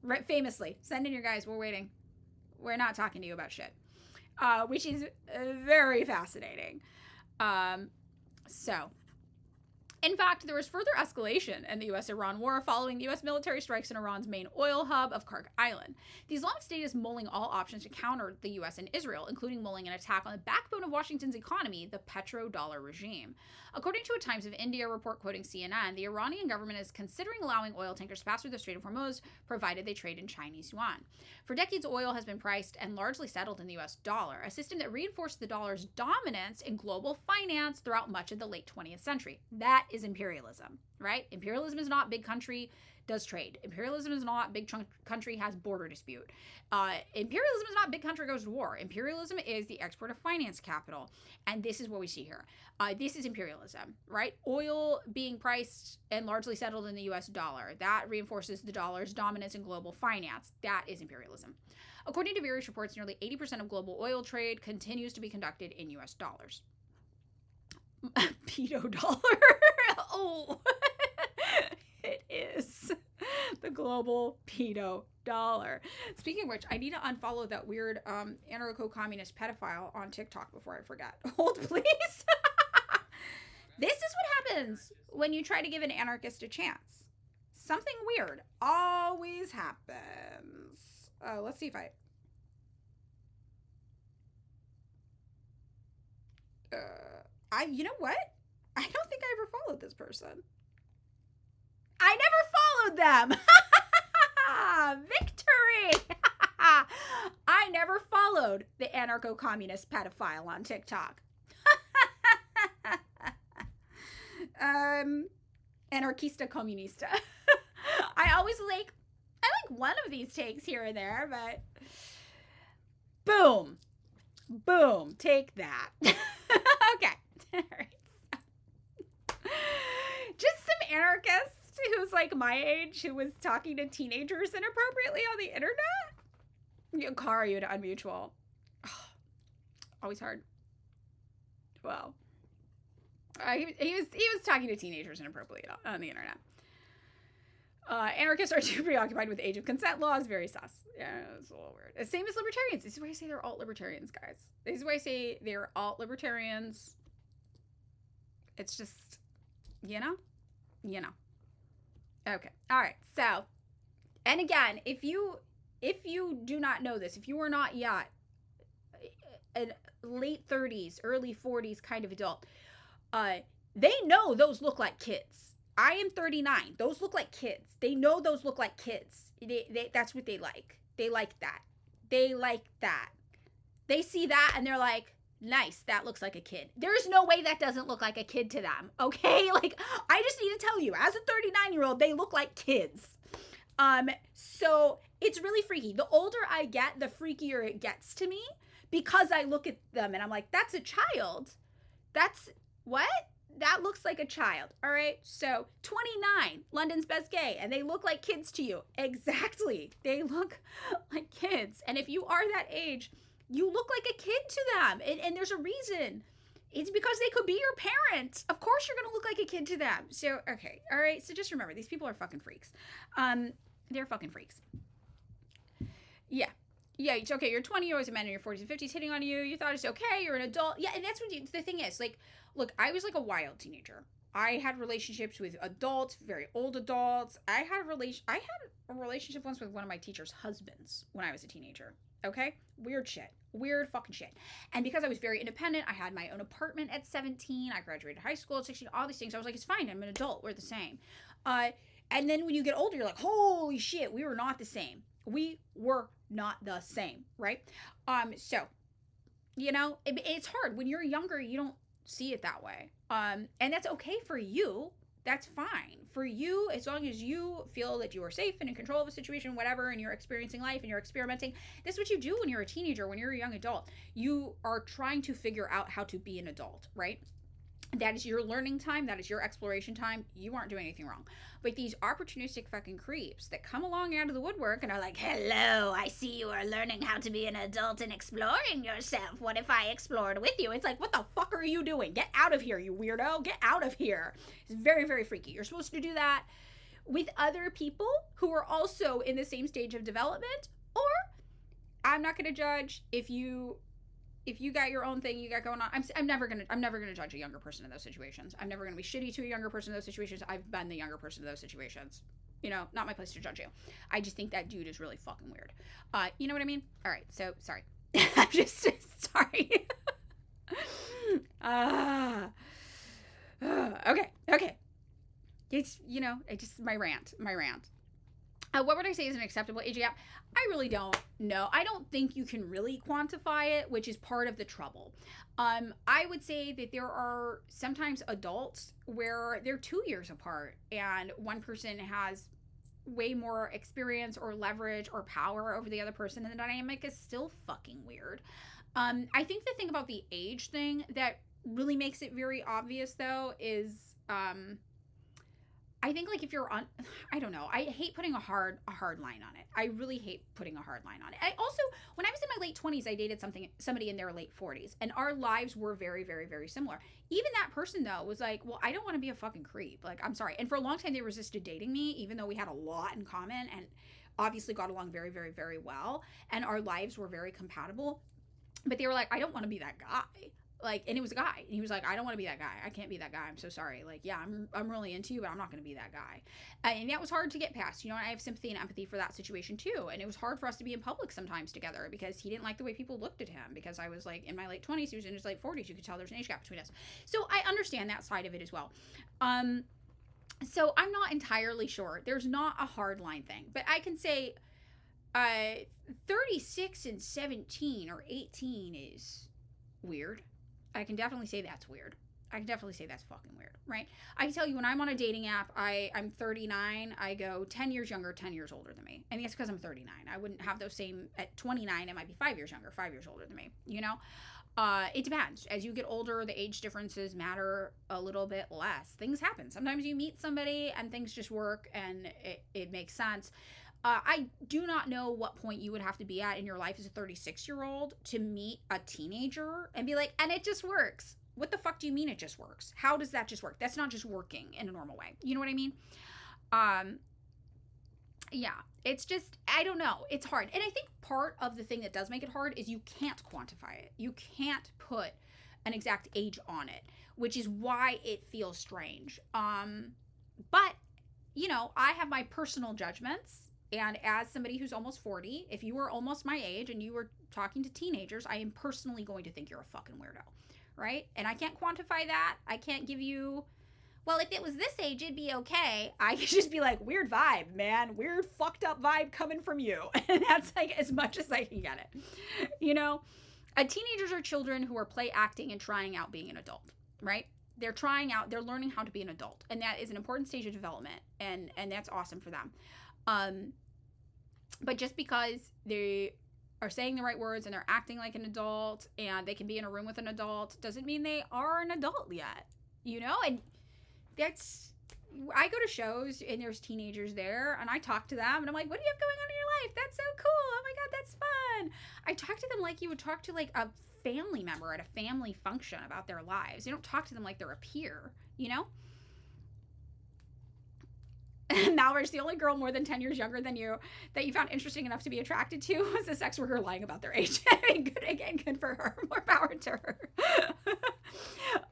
Right, famously, send in your guys. We're waiting. We're not talking to you about shit. Which is very fascinating. So, in fact, there was further escalation in the U.S.-Iran war following the U.S. military strikes in Iran's main oil hub of Karg Island. The Islamic State is mulling all options to counter the U.S. and Israel, including mulling an attack on the backbone of Washington's economy, the PetroDollar regime. According to a Times of India report quoting CNN, the Iranian government is considering allowing oil tankers to pass through the Strait of Hormuz, provided they trade in Chinese yuan. For decades, oil has been priced and largely settled in the U.S. dollar, a system that reinforced the dollar's dominance in global finance throughout much of the late 20th century. That is imperialism, right? Imperialism is not big country does trade. Imperialism is not big country has border dispute. Imperialism is not big country goes to war. Imperialism is the export of finance capital. And this is what we see here. This is imperialism, right? Oil being priced and largely settled in the US dollar. That reinforces the dollar's dominance in global finance. That is imperialism. According to various reports, nearly 80% of global oil trade continues to be conducted in US dollars. PedoDollar. Oh, it is the global PedoDollar. Speaking of which, I need to unfollow that weird anarcho-communist pedophile on TikTok before I forget. Hold, please. This is what happens when you try to give an anarchist a chance. Something weird always happens. Let's see if you know what? I don't think I ever followed this person. I never followed them. Victory. I never followed the anarcho-communist pedophile on TikTok. Anarchista comunista. I like one of these takes here and there, but boom. Boom. Take that. Okay. All right. Just some anarchist who's like my age who was talking to teenagers inappropriately on the internet. Cara, you had unmutual. Oh, always hard. Well, he was talking to teenagers inappropriately on the internet. Anarchists are too preoccupied with age of consent laws. Very sus. Yeah, it's a little weird. Same as libertarians. This is why I say they're alt-libertarians, guys. This is why I say they're alt-libertarians. It's just, you know. Okay. All right. So, and again, if you do not know this, if you are not yet a late 30s, early 40s kind of adult, they know those look like kids. I am 39. Those look like kids. They know those look like kids. That's what they like. They like that. They like that. They see that and they're like, nice, that looks like a kid. There's no way that doesn't look like a kid to them, okay? Like, I just need to tell you, as a 39-year-old, they look like kids. So it's really freaky. The older I get, the freakier it gets to me, because I look at them and I'm like, that's a child. That's what? That looks like a child. All right. So 29, London's best gay, and they look like kids to you. Exactly. They look like kids. And if you are that age, you look like a kid to them. And there's a reason. It's because they could be your parent. Of course you're going to look like a kid to them. So, okay. All right. So just remember, these people are fucking freaks. They're fucking freaks. Yeah. Yeah, it's okay. You're 20, you're always a man in your 40s and 50s hitting on you. You thought it's okay. You're an adult. Yeah, and that's what the thing is. Like, look, I was like a wild teenager. I had relationships with adults, very old adults. I had a relationship once with one of my teacher's husbands when I was a teenager. Okay? Weird shit. Weird fucking shit. And because I was very independent, I had my own apartment at 17. I graduated high school at 16. All these things. I was like, it's fine. I'm an adult. We're the same. And then when you get older, you're like, holy shit, we were not the same. We were not the same, right? So, you know, it's hard. When you're younger, you don't see it that way. And that's okay for you. That's fine. For you, as long as you feel that you are safe and in control of a situation, whatever, and you're experiencing life and you're experimenting. That's what you do when you're a teenager, when you're a young adult. You are trying to figure out how to be an adult, right? That is your learning time. That is your exploration time. You aren't doing anything wrong. But these opportunistic fucking creeps that come along out of the woodwork and are like, hello, I see you are learning how to be an adult and exploring yourself. What if I explored with you? It's like, what the fuck are you doing? Get out of here, you weirdo. Get out of here. It's very, very freaky. You're supposed to do that with other people who are also in the same stage of development. Or I'm not going to judge if you got your own thing you got going on. I'm never gonna judge a younger person in those situations. I'm never gonna be shitty to a younger person in those situations. I've been the younger person in those situations. You know, not my place to judge you. I just think that dude is really fucking weird. You know what I mean? All right, so sorry. I'm just sorry. Okay. It's, you know, my rant. What would I say is an acceptable age gap? I really don't know. I don't think you can really quantify it, which is part of the trouble. I would say that there are sometimes adults where they're 2 years apart and one person has way more experience or leverage or power over the other person, and the dynamic is still fucking weird. I think the thing about the age thing that really makes it very obvious, though, is I think, like, if you're on, I don't know. I hate putting a hard line on it. I really hate putting a hard line on it. I also, when I was in my late 20s, I dated somebody in their late 40s, and our lives were very, very, very similar. Even that person, though, was like, well, I don't want to be a fucking creep. Like, I'm sorry. And for a long time, they resisted dating me, even though we had a lot in common and obviously got along very, very, very well. And our lives were very compatible. But they were like, I don't want to be that guy. Like, and it was a guy, and he was like, I don't want to be that guy. I can't be that guy. I'm so sorry. Like, yeah, I'm really into you, but I'm not going to be that guy. And that was hard to get past. You know, and I have sympathy and empathy for that situation too. And it was hard for us to be in public sometimes together because he didn't like the way people looked at him, because I was like in my late 20s, he was in his late 40s. You could tell there's an age gap between us. So I understand that side of it as well. So I'm not entirely sure. There's not a hard line thing, but I can say 36 and 17 or 18 is weird. I can definitely say that's weird. I can definitely say that's fucking weird, right? I can tell you, when I'm on a dating app, I'm 39. I go 10 years younger, 10 years older than me. And that's because I'm 39. I wouldn't have those same, at 29, it might be 5 years younger, 5 years older than me, you know? It depends. As you get older, the age differences matter a little bit less. Things happen. Sometimes you meet somebody and things just work and it makes sense. I do not know what point you would have to be at in your life as a 36-year-old to meet a teenager and be like, and it just works. What the fuck do you mean it just works? How does that just work? That's not just working in a normal way. You know what I mean? Yeah, it's just, I don't know. It's hard. And I think part of the thing that does make it hard is you can't quantify it. You can't put an exact age on it, which is why it feels strange. But, you know, I have my personal judgments. And as somebody who's almost 40, if you were almost my age and you were talking to teenagers, I am personally going to think you're a fucking weirdo, right? And I can't quantify that. I can't give you, well, if it was this age, it'd be okay. I could just be like, weird vibe, man. Weird fucked up vibe coming from you. And that's like as much as I can get it, you know? Teenagers are children who are play acting and trying out being an adult, right? They're trying out, they're learning how to be an adult, and that is an important stage of development, and that's awesome for them. But just because they are saying the right words and they're acting like an adult and they can be in a room with an adult doesn't mean they are an adult yet, you know? And that's, I go to shows and there's teenagers there and I talk to them and I'm like, what do you have going on in your life? That's so cool. Oh my God, that's fun. I talk to them like you would talk to like a family member at a family function about their lives. You don't talk to them like they're a peer, you know? Malvary's the only girl more than 10 years younger than you that you found interesting enough to be attracted to was a sex worker lying about their age. Good again, good for her. More power to her.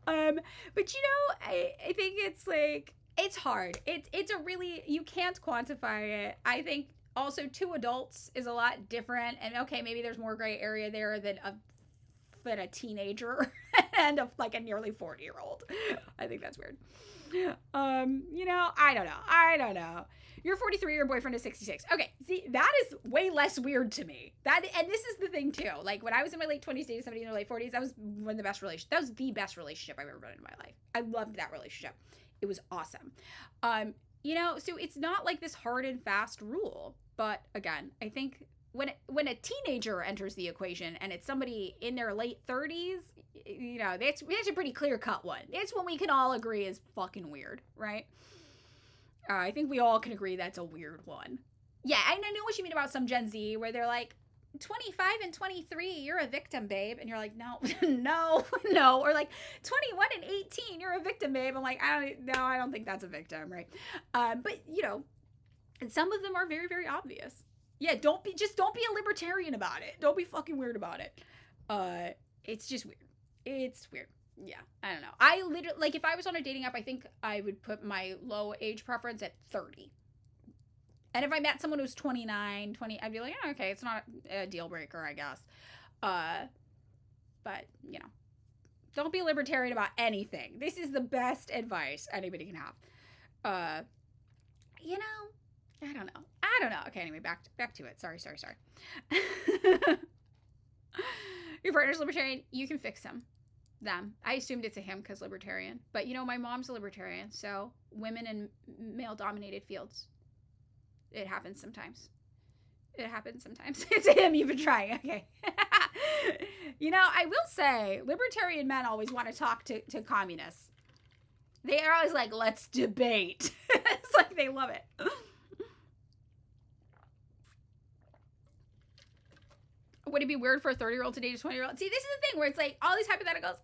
But you know, I think it's like, it's hard. It's a really, you can't quantify it. I think also 2 adults is a lot different. And okay, maybe there's more gray area there than a teenager and like a nearly 40-year-old. I think that's weird. You know, I don't know. You're 43, your boyfriend is 66. Okay, see, that is way less weird to me. And this is the thing too. Like when I was in my late 20s dating somebody in their late 40s, that was one of the best relationships. That was the best relationship I've ever been in my life. I loved that relationship. It was awesome. You know, so it's not like this hard and fast rule. But again, I think when a teenager enters the equation and it's somebody in their late 30s, you know, that's a pretty clear-cut one. It's one we can all agree is fucking weird, right? I think we all can agree that's a weird one. Yeah, I know what you mean about some Gen Z where they're like, 25 and 23, you're a victim, babe. And you're like, no, no. Or like 21 and 18, you're a victim, babe. I'm like, I don't think that's a victim, right? But, you know, and some of them are very, very obvious. Yeah, don't be a libertarian about it. Don't be fucking weird about it. It's just weird. It's weird. Yeah, I don't know. I literally, like, if I was on a dating app, I think I would put my low age preference at 30. And if I met someone who's 29, 20, I'd be like, oh, okay, it's not a deal breaker, I guess. But, you know, don't be a libertarian about anything. This is the best advice anybody can have. You know, I don't know. Okay, anyway, back to it. Sorry. Your partner's libertarian, you can fix them. I assumed it's a him because libertarian. But, you know, my mom's a libertarian, so women in male-dominated fields. It happens sometimes. It's a him, you've been trying. Okay. You know, I will say, libertarian men always want to talk to communists. They are always like, let's debate. It's like they love it. Would it be weird for a 30-year-old to date a 20-year-old? See, this is the thing where it's like all these hypotheticals.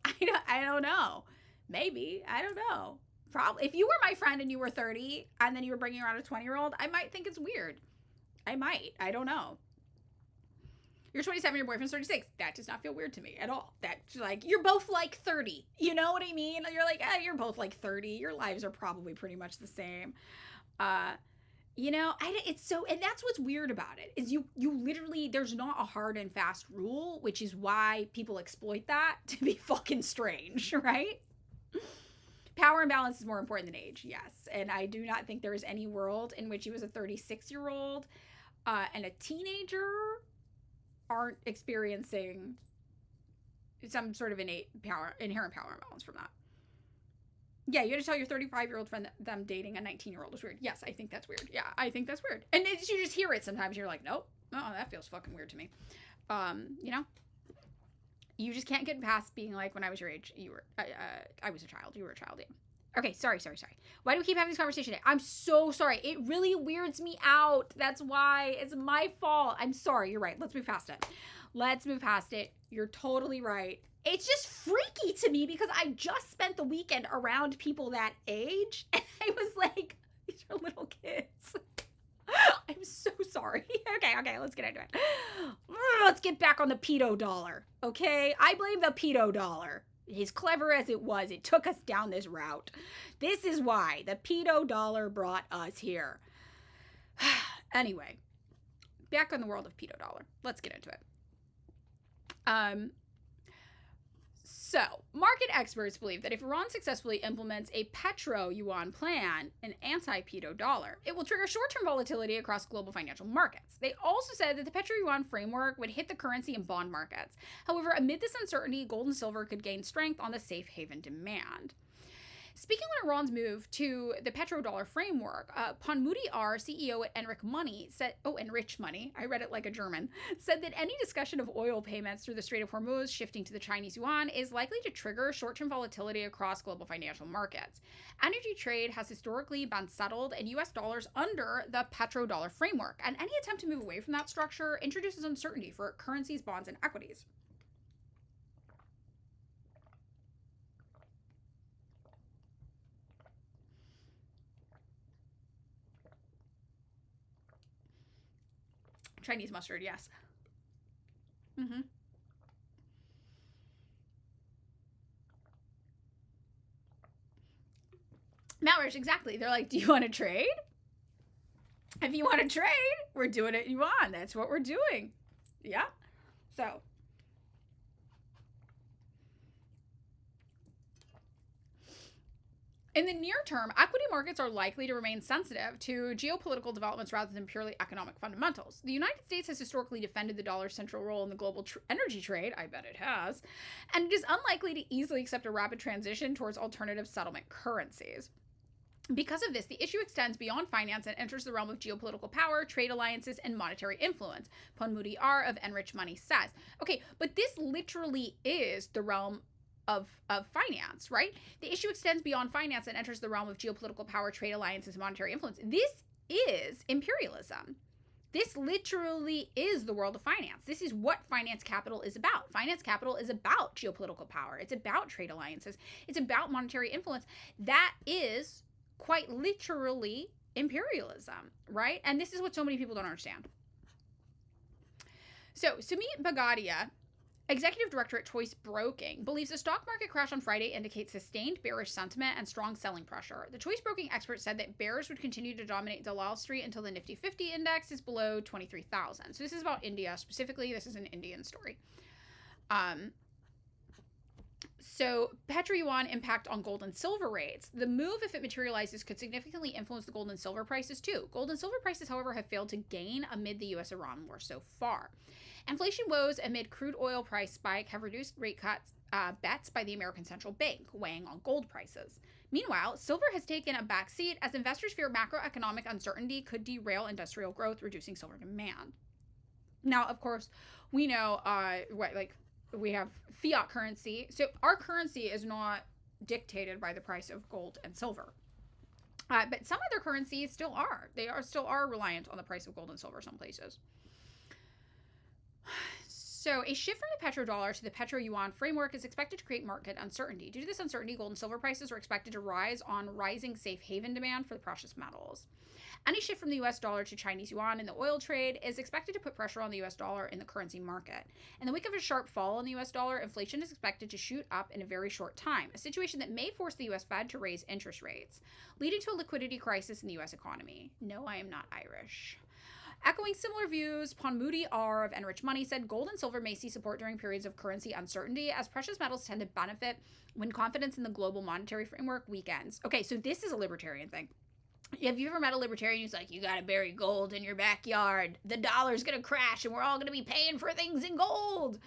I don't know. Maybe. I don't know. Probably. If you were my friend and you were 30 and then you were bringing around a 20-year-old, I might think it's weird. I might. I don't know. You're 27, your boyfriend's 36. That does not feel weird to me at all. That's like, you're both like 30. You know what I mean? You're like, you're both like 30. Your lives are probably pretty much the same. You know, it's so, and that's what's weird about it, is you literally, there's not a hard and fast rule, which is why people exploit that to be fucking strange, right? Power and balance is more important than age, yes. And I do not think there is any world in which he was a 36-year-old and a teenager aren't experiencing some sort of inherent power imbalance from that. Yeah, you had to tell your 35-year-old friend that them dating a 19-year-old is weird. Yes, I think that's weird. Yeah, I think that's weird. And you just hear it sometimes. You're like, nope. Oh, that feels fucking weird to me. You know? You just can't get past being like, when I was your age, I was a child. You were a child, yeah. Okay, sorry. Why do we keep having this conversation today? I'm so sorry. It really weirds me out. That's why. It's my fault. I'm sorry. You're right. Let's move past it. You're totally right. It's just freaky to me because I just spent the weekend around people that age and I was like, these are little kids. I'm so sorry. Okay, let's get into it. Let's get back on the PedoDollar, okay? I blame the PedoDollar. As clever as it was, it took us down this route. This is why the PedoDollar brought us here. Anyway, back on the world of PedoDollar. Let's get into it. So, market experts believe that if Iran successfully implements a petro-yuan plan, an anti-PedoDollar, it will trigger short-term volatility across global financial markets. They also said that the petro-yuan framework would hit the currency and bond markets. However, amid this uncertainty, gold and silver could gain strength on the safe haven demand. Speaking on Iran's move to the petrodollar framework, PedoDollar CEO at Enrich Money said, Enrich Money, I read it like a German, said that any discussion of oil payments through the Strait of Hormuz shifting to the Chinese yuan is likely to trigger short-term volatility across global financial markets. Energy trade has historically been settled in US dollars under the petrodollar framework, and any attempt to move away from that structure introduces uncertainty for currencies, bonds, and equities. Chinese mustard, yes. Mm-hmm. Malware, exactly. They're like, do you want to trade? If you want to trade, we're doing it yuan. That's what we're doing. Yeah. So. In the near term, equity markets are likely to remain sensitive to geopolitical developments rather than purely economic fundamentals. The United States has historically defended the dollar's central role in the global energy trade, I bet it has, and it is unlikely to easily accept a rapid transition towards alternative settlement currencies. Because of this, the issue extends beyond finance and enters the realm of geopolitical power, trade alliances, and monetary influence, PedoDollar of Enrich Money says. Okay, but this literally is the realm of finance, right? The issue extends beyond finance and enters the realm of geopolitical power, trade alliances, and monetary influence. This is imperialism. This literally is the world of finance. This is what finance capital is about. Finance capital is about geopolitical power. It's about trade alliances. It's about monetary influence. That is quite literally imperialism, right? And this is what so many people don't understand. So Sumit Bagadia, executive director at Choice Broking, believes the stock market crash on Friday indicates sustained bearish sentiment and strong selling pressure. The Choice Broking expert said that bears would continue to dominate Dalal Street until the Nifty 50 index is below 23,000. So this is about India specifically. This is an Indian story. So petro-yuan impact on gold and silver rates. The move, if it materializes, could significantly influence the gold and silver prices too. Gold and silver prices, however, have failed to gain amid the U.S.-Iran war so far. Inflation woes amid crude oil price spike have reduced rate cuts bets by the American Central Bank, weighing on gold prices. Meanwhile, silver has taken a backseat as investors fear macroeconomic uncertainty could derail industrial growth, reducing silver demand. Now, of course, we know we have fiat currency. So our currency is not dictated by the price of gold and silver. But some other currencies still are. They still are reliant on the price of gold and silver some places. So a shift from the petrodollar to the petro-yuan framework is expected to create market uncertainty. Due to this uncertainty, gold and silver prices are expected to rise on rising safe haven demand for the precious metals. Any shift from the US dollar to Chinese yuan in the oil trade is expected to put pressure on the US dollar in the currency market. In the wake of a sharp fall in the US dollar, inflation is expected to shoot up in a very short time, a situation that may force the US Fed to raise interest rates, leading to a liquidity crisis in the US economy. No, I am not Irish. Echoing similar views, PedoDollar of Enrich Money said gold and silver may see support during periods of currency uncertainty, as precious metals tend to benefit when confidence in the global monetary framework weakens. Okay, so this is a libertarian thing. Have you ever met a libertarian who's like, you gotta bury gold in your backyard, the dollar's gonna crash and we're all gonna be paying for things in gold?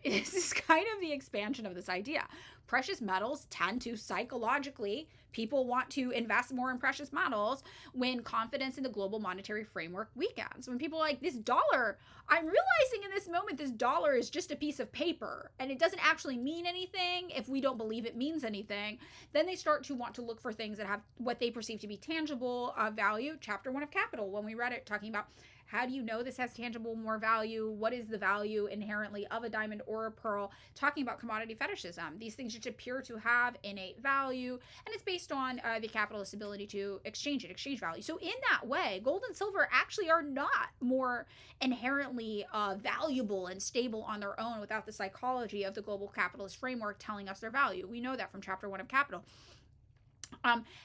This is kind of the expansion of this idea. Precious metals tend to psychologically, people want to invest more in precious metals when confidence in the global monetary framework weakens. When people are like, this dollar, I'm realizing in this moment, this dollar is just a piece of paper and it doesn't actually mean anything if we don't believe it means anything, then they start to want to look for things that have what they perceive to be tangible value. Chapter 1 of Capital, when we read it, talking about how do you know this has tangible more value? What is the value inherently of a diamond or a pearl? Talking about commodity fetishism. These things just appear to have innate value, and it's based on the capitalist's ability to exchange value. So in that way, gold and silver actually are not more inherently valuable and stable on their own without the psychology of the global capitalist framework telling us their value. We know that from Chapter 1 of Capital.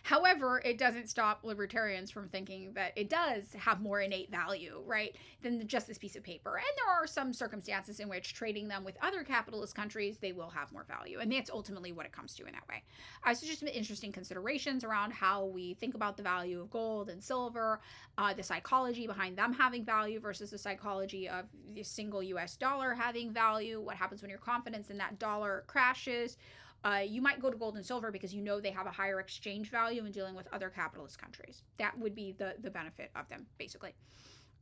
However, it doesn't stop libertarians from thinking that it does have more innate value, right, than just this piece of paper. And there are some circumstances in which trading them with other capitalist countries, they will have more value. And that's ultimately what it comes to in that way. So just some interesting considerations around how we think about the value of gold and silver, the psychology behind them having value versus the psychology of the single US dollar having value, what happens when your confidence in that dollar crashes. You might go to gold and silver because you know they have a higher exchange value in dealing with other capitalist countries. That would be the benefit of them, basically.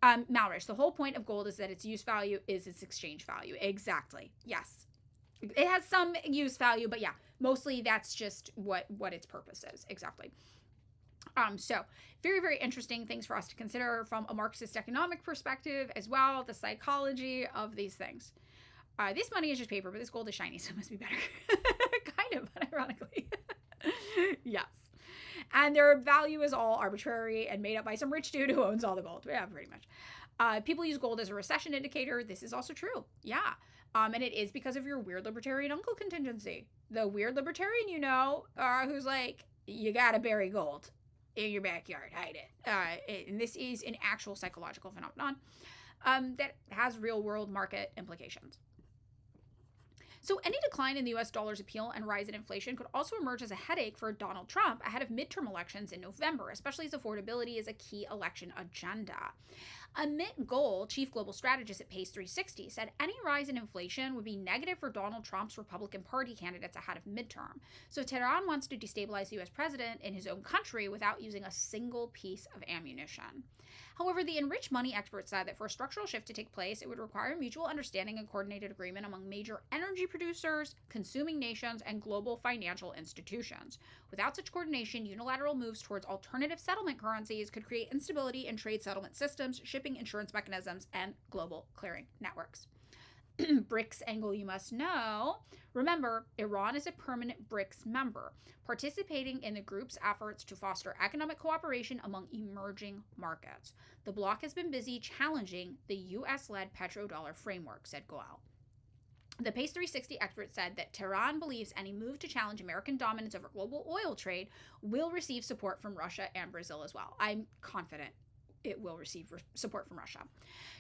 Malrich, the whole point of gold is that its use value is its exchange value. Exactly. Yes. It has some use value, but yeah, mostly that's just what its purpose is. Exactly. So very, very interesting things for us to consider from a Marxist economic perspective as well, the psychology of these things. This money is just paper, but this gold is shiny, so it must be better. Kind of, ironically. Yes. And their value is all arbitrary and made up by some rich dude who owns all the gold. Yeah, pretty much. People use gold as a recession indicator. This is also true. Yeah. And it is because of your weird libertarian uncle contingency. The weird libertarian, who's like, you gotta bury gold in your backyard, hide it. And this is an actual psychological phenomenon that has real world market implications. So any decline in the US dollar's appeal and rise in inflation could also emerge as a headache for Donald Trump ahead of midterm elections in November, especially as affordability is a key election agenda. Amit Goel, chief global strategist at Pace 360, said any rise in inflation would be negative for Donald Trump's Republican Party candidates ahead of midterm. So Tehran wants to destabilize the US president in his own country without using a single piece of ammunition. However, the enriched money experts said that for a structural shift to take place, it would require mutual understanding and coordinated agreement among major energy producers, consuming nations, and global financial institutions. Without such coordination, unilateral moves towards alternative settlement currencies could create instability in trade settlement systems, shipping insurance mechanisms, and global clearing networks. BRICS angle you must know. Remember, Iran is a permanent BRICS member, participating in the group's efforts to foster economic cooperation among emerging markets. The bloc has been busy challenging the US-led PedoDollar framework, said Goel. The Pace 360 expert said that Tehran believes any move to challenge American dominance over global oil trade will receive support from Russia and Brazil as well. I'm confident it will receive support from Russia.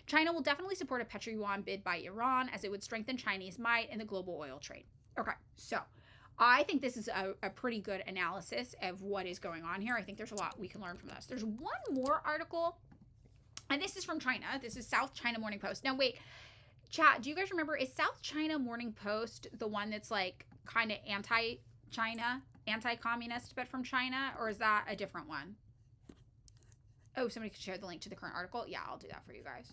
China will definitely support a petro-yuan bid by Iran as it would strengthen Chinese might in the global oil trade. Okay, so I think this is a pretty good analysis of what is going on here. I think there's a lot we can learn from this. There's one more article, and this is from China. This is South China Morning Post. Now, wait, chat, do you guys remember, is South China Morning Post the one that's like kind of anti-China, anti-communist, but from China, or is that a different one? Oh, somebody could share the link to the current article. Yeah, I'll do that for you guys.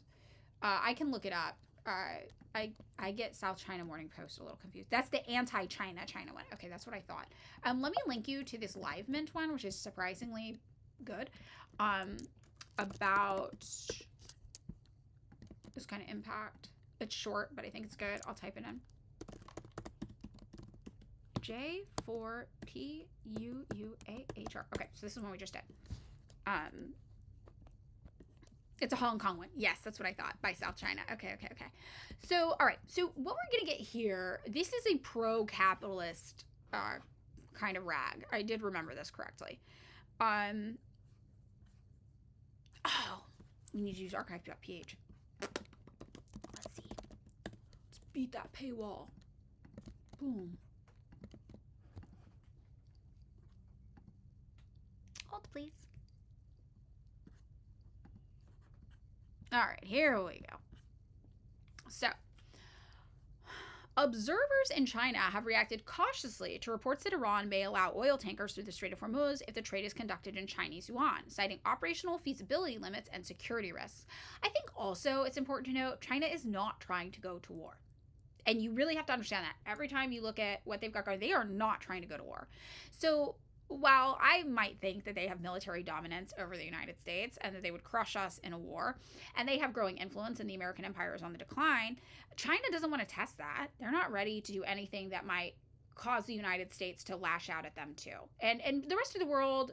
I can look it up. I get South China Morning Post a little confused. That's the anti-China one. Okay, that's what I thought. Let me link you to this Live Mint one, which is surprisingly good. About this kind of impact. It's short, but I think it's good. I'll type it in. J4PUUAHR. Okay, so this is one we just did. It's a Hong Kong one. Yes, that's what I thought, by South China. Okay. So, all right. So what we're going to get here, this is a pro-capitalist kind of rag. I did remember this correctly. Oh, we need to use archive.ph. Let's see. Let's beat that paywall. Boom. Hold, please. All right, here we go. So, observers in China have reacted cautiously to reports that Iran may allow oil tankers through the Strait of Hormuz if the trade is conducted in Chinese yuan, citing operational feasibility limits and security risks. I think also it's important to note China is not trying to go to war. And you really have to understand that. Every time you look at what they've got going, they are not trying to go to war. So, while I might think that they have military dominance over the United States and that they would crush us in a war, and they have growing influence and the American empire is on the decline, China doesn't want to test that. They're not ready to do anything that might cause the United States to lash out at them too. And the rest of the world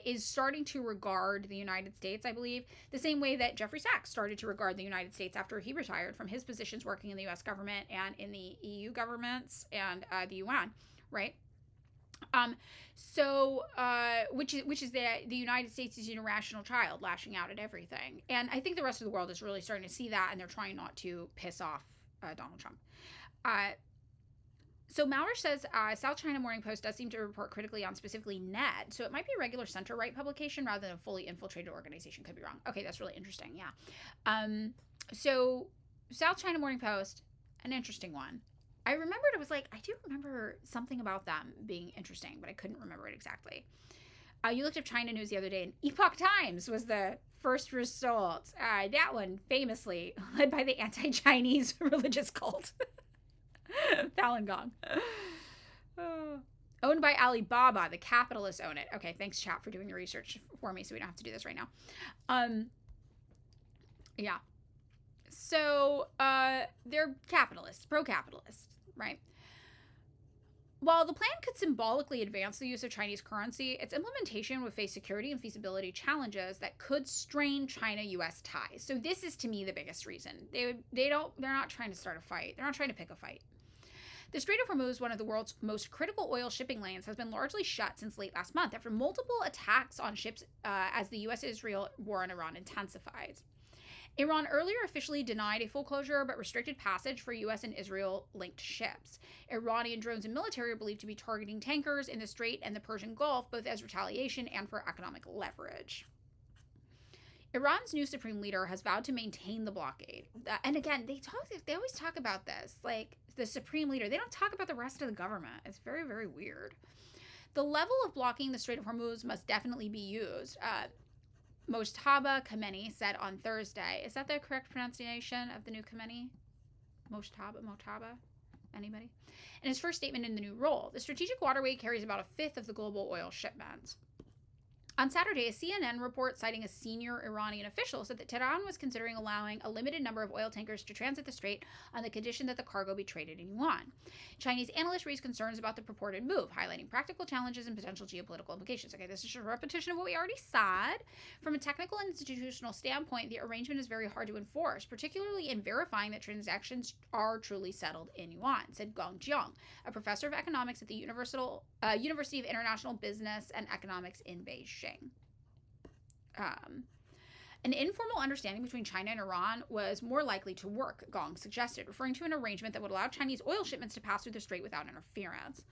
is starting to regard the United States, I believe, the same way that Jeffrey Sachs started to regard the United States after he retired from his positions working in the U.S. government and in the EU governments and the UN, right? Which is the United States' international child lashing out at everything, and I think the rest of the world is really starting to see that, and they're trying not to piss off Donald Trump. So Maurer says South China Morning Post does seem to report critically on specifically NED, so it might be a regular center-right publication rather than a fully infiltrated organization. Could be wrong. Okay, that's really interesting. Yeah. So South China Morning Post, an interesting one. I remembered, it was like, I do remember something about them being interesting, but I couldn't remember it exactly. You looked up China News the other day, and Epoch Times was the first result. That one famously led by the anti-Chinese religious cult. Falun Gong. Owned by Alibaba, the capitalists own it. Okay, thanks, chat, for doing the research for me, so we don't have to do this right now. Yeah. So, they're capitalists, pro-capitalist, right? While the plan could symbolically advance the use of Chinese currency, its implementation would face security and feasibility challenges that could strain China-U.S. ties. So this is, to me, the biggest reason. They're not trying to start a fight. They're not trying to pick a fight. The Strait of Hormuz, one of the world's most critical oil shipping lanes, has been largely shut since late last month after multiple attacks on ships as the U.S.-Israel war in Iran intensifies. Iran earlier officially denied a full closure but restricted passage for U.S. and Israel-linked ships. Iranian drones and military are believed to be targeting tankers in the Strait and the Persian Gulf, both as retaliation and for economic leverage. Iran's new supreme leader has vowed to maintain the blockade. And again, they always talk about this, like the supreme leader. They don't talk about the rest of the government. It's very, very weird. The level of blocking the Strait of Hormuz must definitely be used. Mojtaba Khamenei said on Thursday. Is that the correct pronunciation of the new Khamenei? Mojtaba? Anybody? In his first statement in the new role, the strategic waterway carries about a fifth of the global oil shipments. On Saturday, a CNN report citing a senior Iranian official said that Tehran was considering allowing a limited number of oil tankers to transit the strait on the condition that the cargo be traded in yuan. Chinese analysts raised concerns about the purported move, highlighting practical challenges and potential geopolitical implications. Okay, this is just a repetition of what we already said. From a technical and institutional standpoint, the arrangement is very hard to enforce, particularly in verifying that transactions are truly settled in yuan, said Gong Jiang, a professor of economics at the University of International Business and Economics in Beijing. An informal understanding between China and Iran was more likely to work, Gong suggested, referring to an arrangement that would allow Chinese oil shipments to pass through the strait without interference.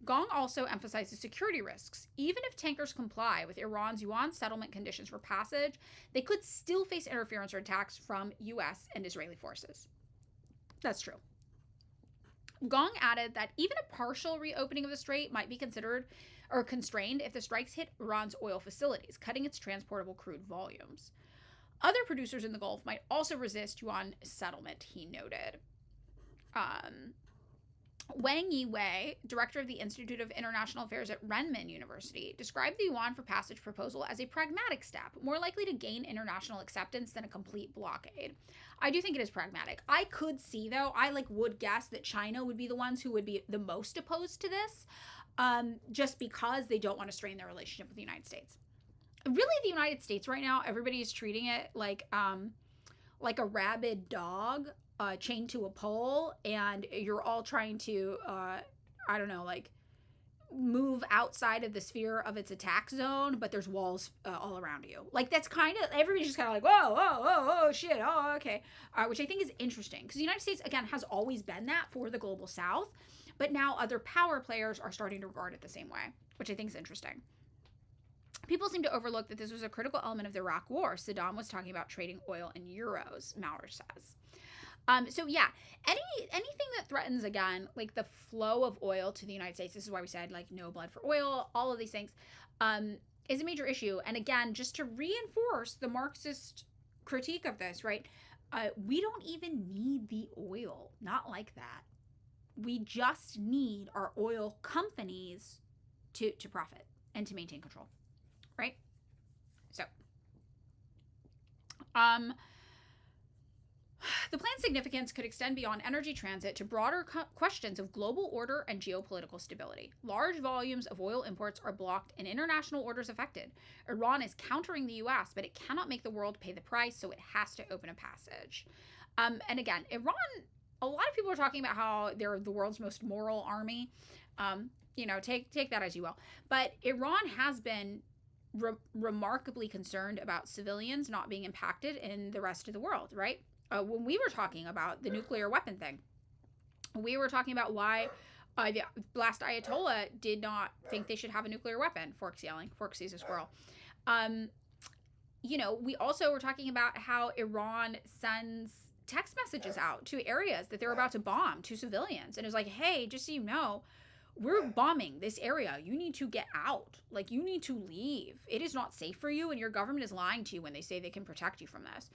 Gong also emphasizes security risks. Even if tankers comply with Iran's yuan settlement conditions for passage, they could still face interference or attacks from U.S. and Israeli forces. That's true. Gong added that even a partial reopening of the strait might be considered or constrained if the strikes hit Iran's oil facilities, cutting its transportable crude volumes. Other producers in the Gulf might also resist yuan settlement, he noted. Wang Yiwei, director of the Institute of International Affairs at Renmin University, described the yuan for passage proposal as a pragmatic step, more likely to gain international acceptance than a complete blockade. I do think it is pragmatic. I could see, though, would guess that China would be the ones who would be the most opposed to this, just because they don't want to strain their relationship with the United States. Really, the United States right now, everybody is treating it like a rabid dog chained to a pole, and you're all trying to, move outside of the sphere of its attack zone, but there's walls all around you. Like, that's kind of, everybody's just kind of like, whoa, shit, okay. Which I think is interesting, because the United States, again, has always been that for the global South, but now other power players are starting to regard it the same way, which I think is interesting. People seem to overlook that this was a critical element of the Iraq War. Saddam was talking about trading oil in euros, Maurer says. So yeah, anything that threatens, again, like the flow of oil to the United States, this is why we said, like, no blood for oil, all of these things, is a major issue. And again, just to reinforce the Marxist critique of this, right, we don't even need the oil, not like that. We just need our oil companies to profit and to maintain control, right? So, the plan's significance could extend beyond energy transit to broader questions of global order and geopolitical stability. Large volumes of oil imports are blocked and international orders affected. Iran is countering the U.S., but it cannot make the world pay the price, so it has to open a passage. And again, Iran, a lot of people are talking about how they're the world's most moral army. take that as you will. But Iran has been remarkably concerned about civilians not being impacted in the rest of the world, right? When we were talking about the nuclear weapon thing, we were talking about why the last Ayatollah did not think they should have a nuclear weapon. Forks yelling. Forks sees a squirrel. We also were talking about how Iran sends text messages out to areas that they're about to bomb to civilians. And it's like, hey, just so you know, we're bombing this area. You need to get out. Like, you need to leave. It is not safe for you, and your government is lying to you when they say they can protect you from this.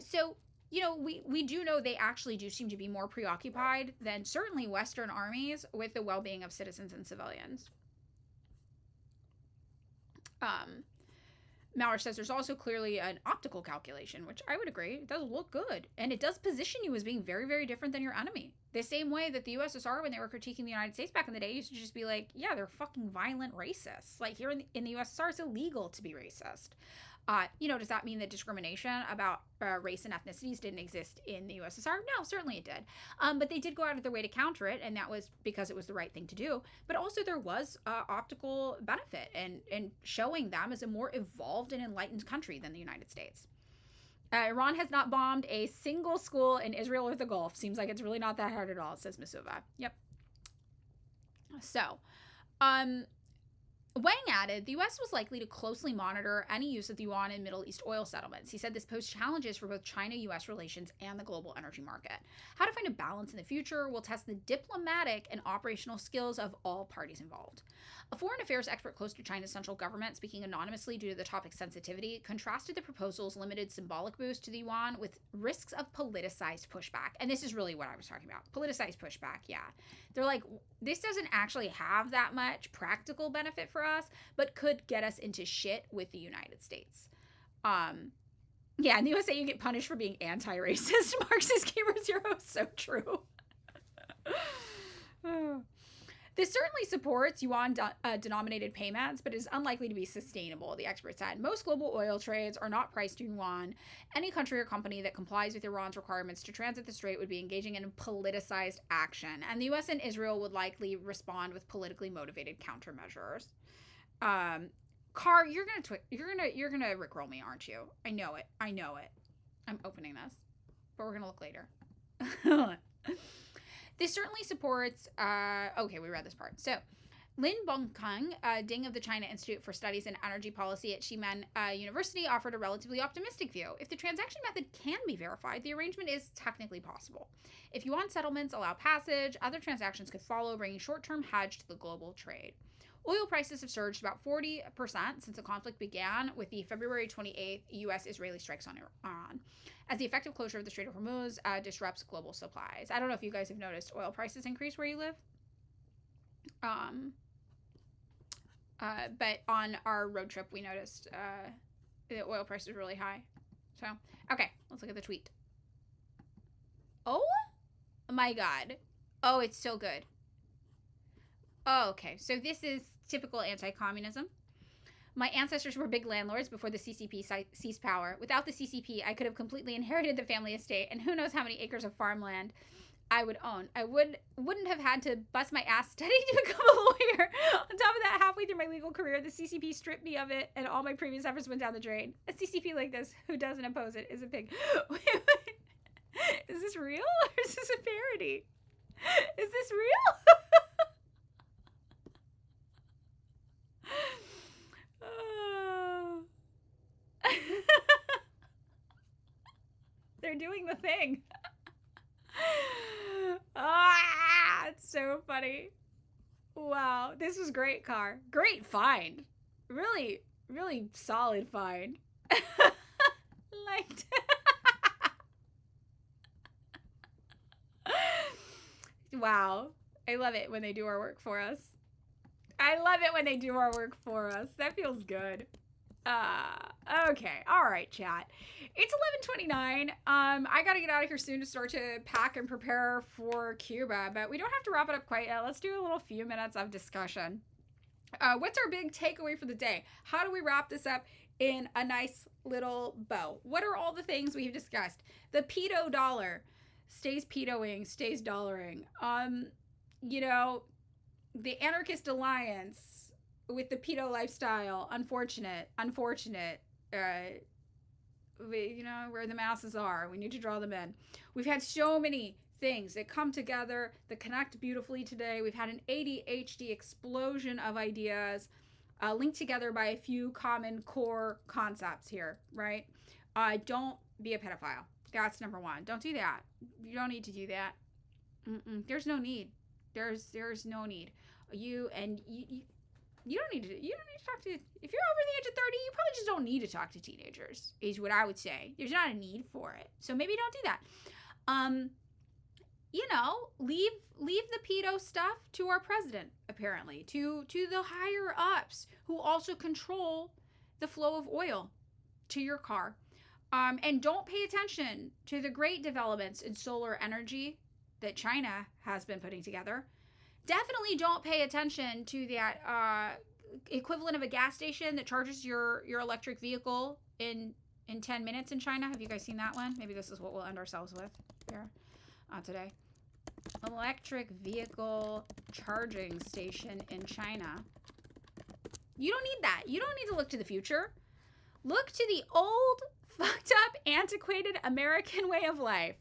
So we do know they actually do seem to be more preoccupied than certainly Western armies with the well-being of citizens and civilians. Maurer says there's also clearly an optical calculation, which I would agree. It does look good. And it does position you as being very, very different than your enemy. The same way that the USSR, when they were critiquing the United States back in the day, used to just be like, yeah, they're fucking violent racists. Like, here in the USSR, it's illegal to be racist. Does that mean that discrimination about race and ethnicities didn't exist in the USSR? No, certainly it did. But they did go out of their way to counter it, and that was because it was the right thing to do. But also there was optical benefit in showing them as a more evolved and enlightened country than the United States. Iran has not bombed a single school in Israel or the Gulf. Seems like it's really not that hard at all, says Masuva. Yep. So, Wang added, the U.S. was likely to closely monitor any use of the yuan in Middle East oil settlements. He said this posed challenges for both China-U.S. relations and the global energy market. How to find a balance in the future will test the diplomatic and operational skills of all parties involved. A foreign affairs expert close to China's central government, speaking anonymously due to the topic's sensitivity, contrasted the proposal's limited symbolic boost to the yuan with risks of politicized pushback. And this is really what I was talking about. Politicized pushback, yeah. They're like, this doesn't actually have that much practical benefit for us, but could get us into shit with the United States. Yeah, in the USA, you get punished for being anti-racist. Marxist gamer zero, so true. This certainly supports yuan-denominated payments, but is unlikely to be sustainable, the expert said. Most global oil trades are not priced in yuan. Any country or company that complies with Iran's requirements to transit the strait would be engaging in politicized action, and the U.S. and Israel would likely respond with politically motivated countermeasures. Car, you're gonna rickroll me, aren't you? I know it. I'm opening this, but we're gonna look later. This certainly supports, okay, we read this part. So, Lin Bongkang, Ding of the China Institute for Studies in Energy Policy at Ximen University, offered a relatively optimistic view. If the transaction method can be verified, the arrangement is technically possible. If yuan settlements allow passage, other transactions could follow, bringing short-term hedge to the global trade. Oil prices have surged about 40% since the conflict began with the February 28th U.S.-Israeli strikes on Iran, as the effective closure of the Strait of Hormuz disrupts global supplies. I don't know if you guys have noticed oil prices increase where you live. But on our road trip, we noticed the oil price is really high. So, okay, let's look at the tweet. Oh my God. Oh, it's so good. Oh, okay. So this is typical anti-communism. My ancestors were big landlords before the CCP seized power. Without the CCP, I could have completely inherited the family estate, and who knows how many acres of farmland I would own. I wouldn't have had to bust my ass studying to become a lawyer. On top of that, halfway through my legal career, the CCP stripped me of it, and all my previous efforts went down the drain. A CCP like this, who doesn't oppose it, is a pig. Wait. Is this real, or is this a parody? Is this real? They're doing the thing. It's so funny. Wow, this was great, Car. Great find. Really, really solid find. Liked. Wow, I love it when they do our work for us. That feels good. Okay. All right, chat. It's 11:29. I gotta get out of here soon to start to pack and prepare for Cuba, but we don't have to wrap it up quite yet. Let's do a little few minutes of discussion. What's our big takeaway for the day? How do we wrap this up in a nice little bow? What are all the things we've discussed? The PedoDollar stays pedoing, stays dollaring. the anarchist alliance with the pedo lifestyle, unfortunate, where the masses are. We need to draw them in. We've had so many things that come together that connect beautifully today. We've had an ADHD explosion of ideas linked together by a few common core concepts here, right? Don't be a pedophile. That's number one. Don't do that. You don't need to do that. There's no need. There's no need. You don't need to talk to, if you're over the age of 30, you probably just don't need to talk to teenagers, is what I would say. There's not a need for it. So maybe don't do that. Leave the pedo stuff to our president, apparently, to the higher ups who also control the flow of oil to your car. And don't pay attention to the great developments in solar energy that China has been putting together. Definitely don't pay attention to that equivalent of a gas station that charges your electric vehicle in 10 minutes in China. Have you guys seen that one? Maybe this is what we'll end ourselves with here today. Electric vehicle charging station in China. You don't need that. You don't need to look to the future. Look to the old, fucked up, antiquated American way of life,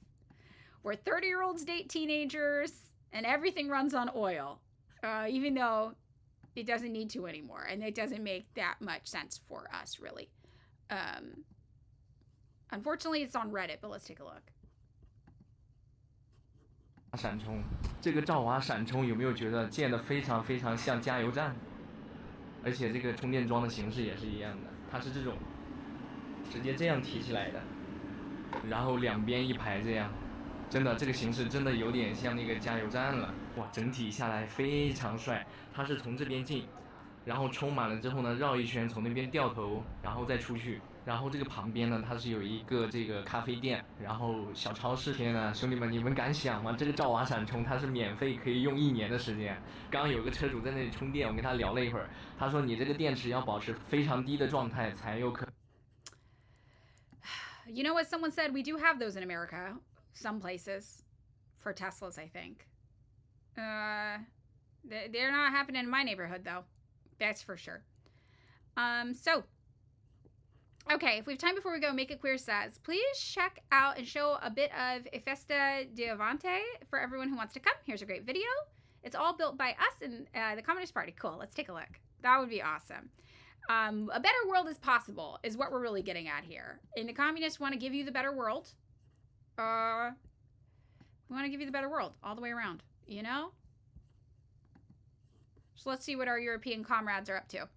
where 30-year-olds date teenagers and everything runs on oil, even though it doesn't need to anymore, and it doesn't make that much sense for us, really. Unfortunately, it's on Reddit, but let's take a look. 闪充，这个兆瓦闪充有没有觉得建得非常非常像加油站？而且这个充电桩的形式也是一样的，它是这种直接这样提起来的，然后两边一排这样，真的这个形式真的有点像那个加油站了。哇，整体下来非常帅。它是从这边进，然后充满了之后呢，绕一圈从那边掉头，然后再出去。然后这个旁边呢，它是有一个这个咖啡店，然后小超市。天呐，兄弟们，你们敢想吗？这个兆瓦闪充它是免费可以用1年的时间。刚刚有个车主在那里充电，我跟他聊了一会儿，他说你这个电池要保持非常低的状态才有可。You know what someone said? We do have those in America, some places, for Teslas, I think. They're not happening in my neighborhood, though. That's for sure. Okay, if we have time before we go, Make It Queer says, please check out and show a bit of a Festa de Avante for everyone who wants to come. Here's a great video. It's all built by us and the Communist Party. Cool, let's take a look. That would be awesome. A better world is possible is what we're really getting at here. And the communists want to give you the better world. We want to give you the better world all the way around, you know? So let's see what our European comrades are up to.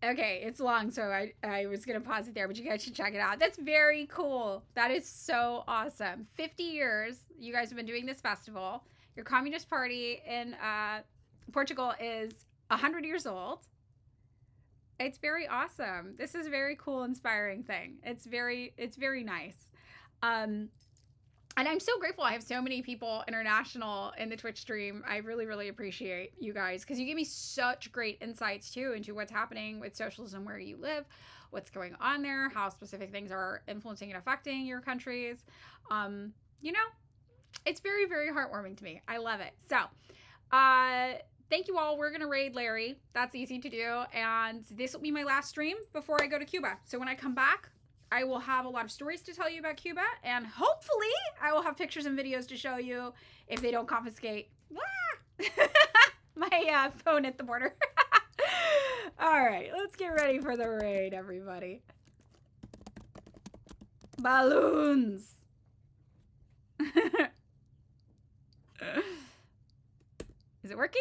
Okay, it's long, so I was going to pause it there, but you guys should check it out. That's very cool. That is so awesome. 50 years you guys have been doing this festival. Your Communist Party in Portugal is 100 years old. It's very awesome. This is a very cool, inspiring thing. It's very nice. And I'm so grateful I have so many people international in the Twitch stream. I really, really appreciate you guys because you give me such great insights too into what's happening with socialism where you live, what's going on there, how specific things are influencing and affecting your countries. You know, it's very, very heartwarming to me. I love it. So, thank you all. We're going to raid Larry. That's easy to do. And this will be my last stream before I go to Cuba. So when I come back, I will have a lot of stories to tell you about Cuba, and hopefully I will have pictures and videos to show you if they don't confiscate my phone at the border. All right, let's get ready for the raid, everybody. Balloons. Is it working?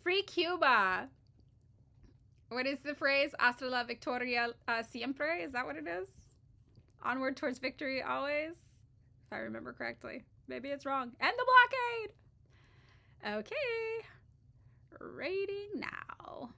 Free Cuba. What is the phrase? Hasta la victoria siempre? Is that what it is? Onward towards victory always? If I remember correctly. Maybe it's wrong. End the blockade! Okay. Raiding now.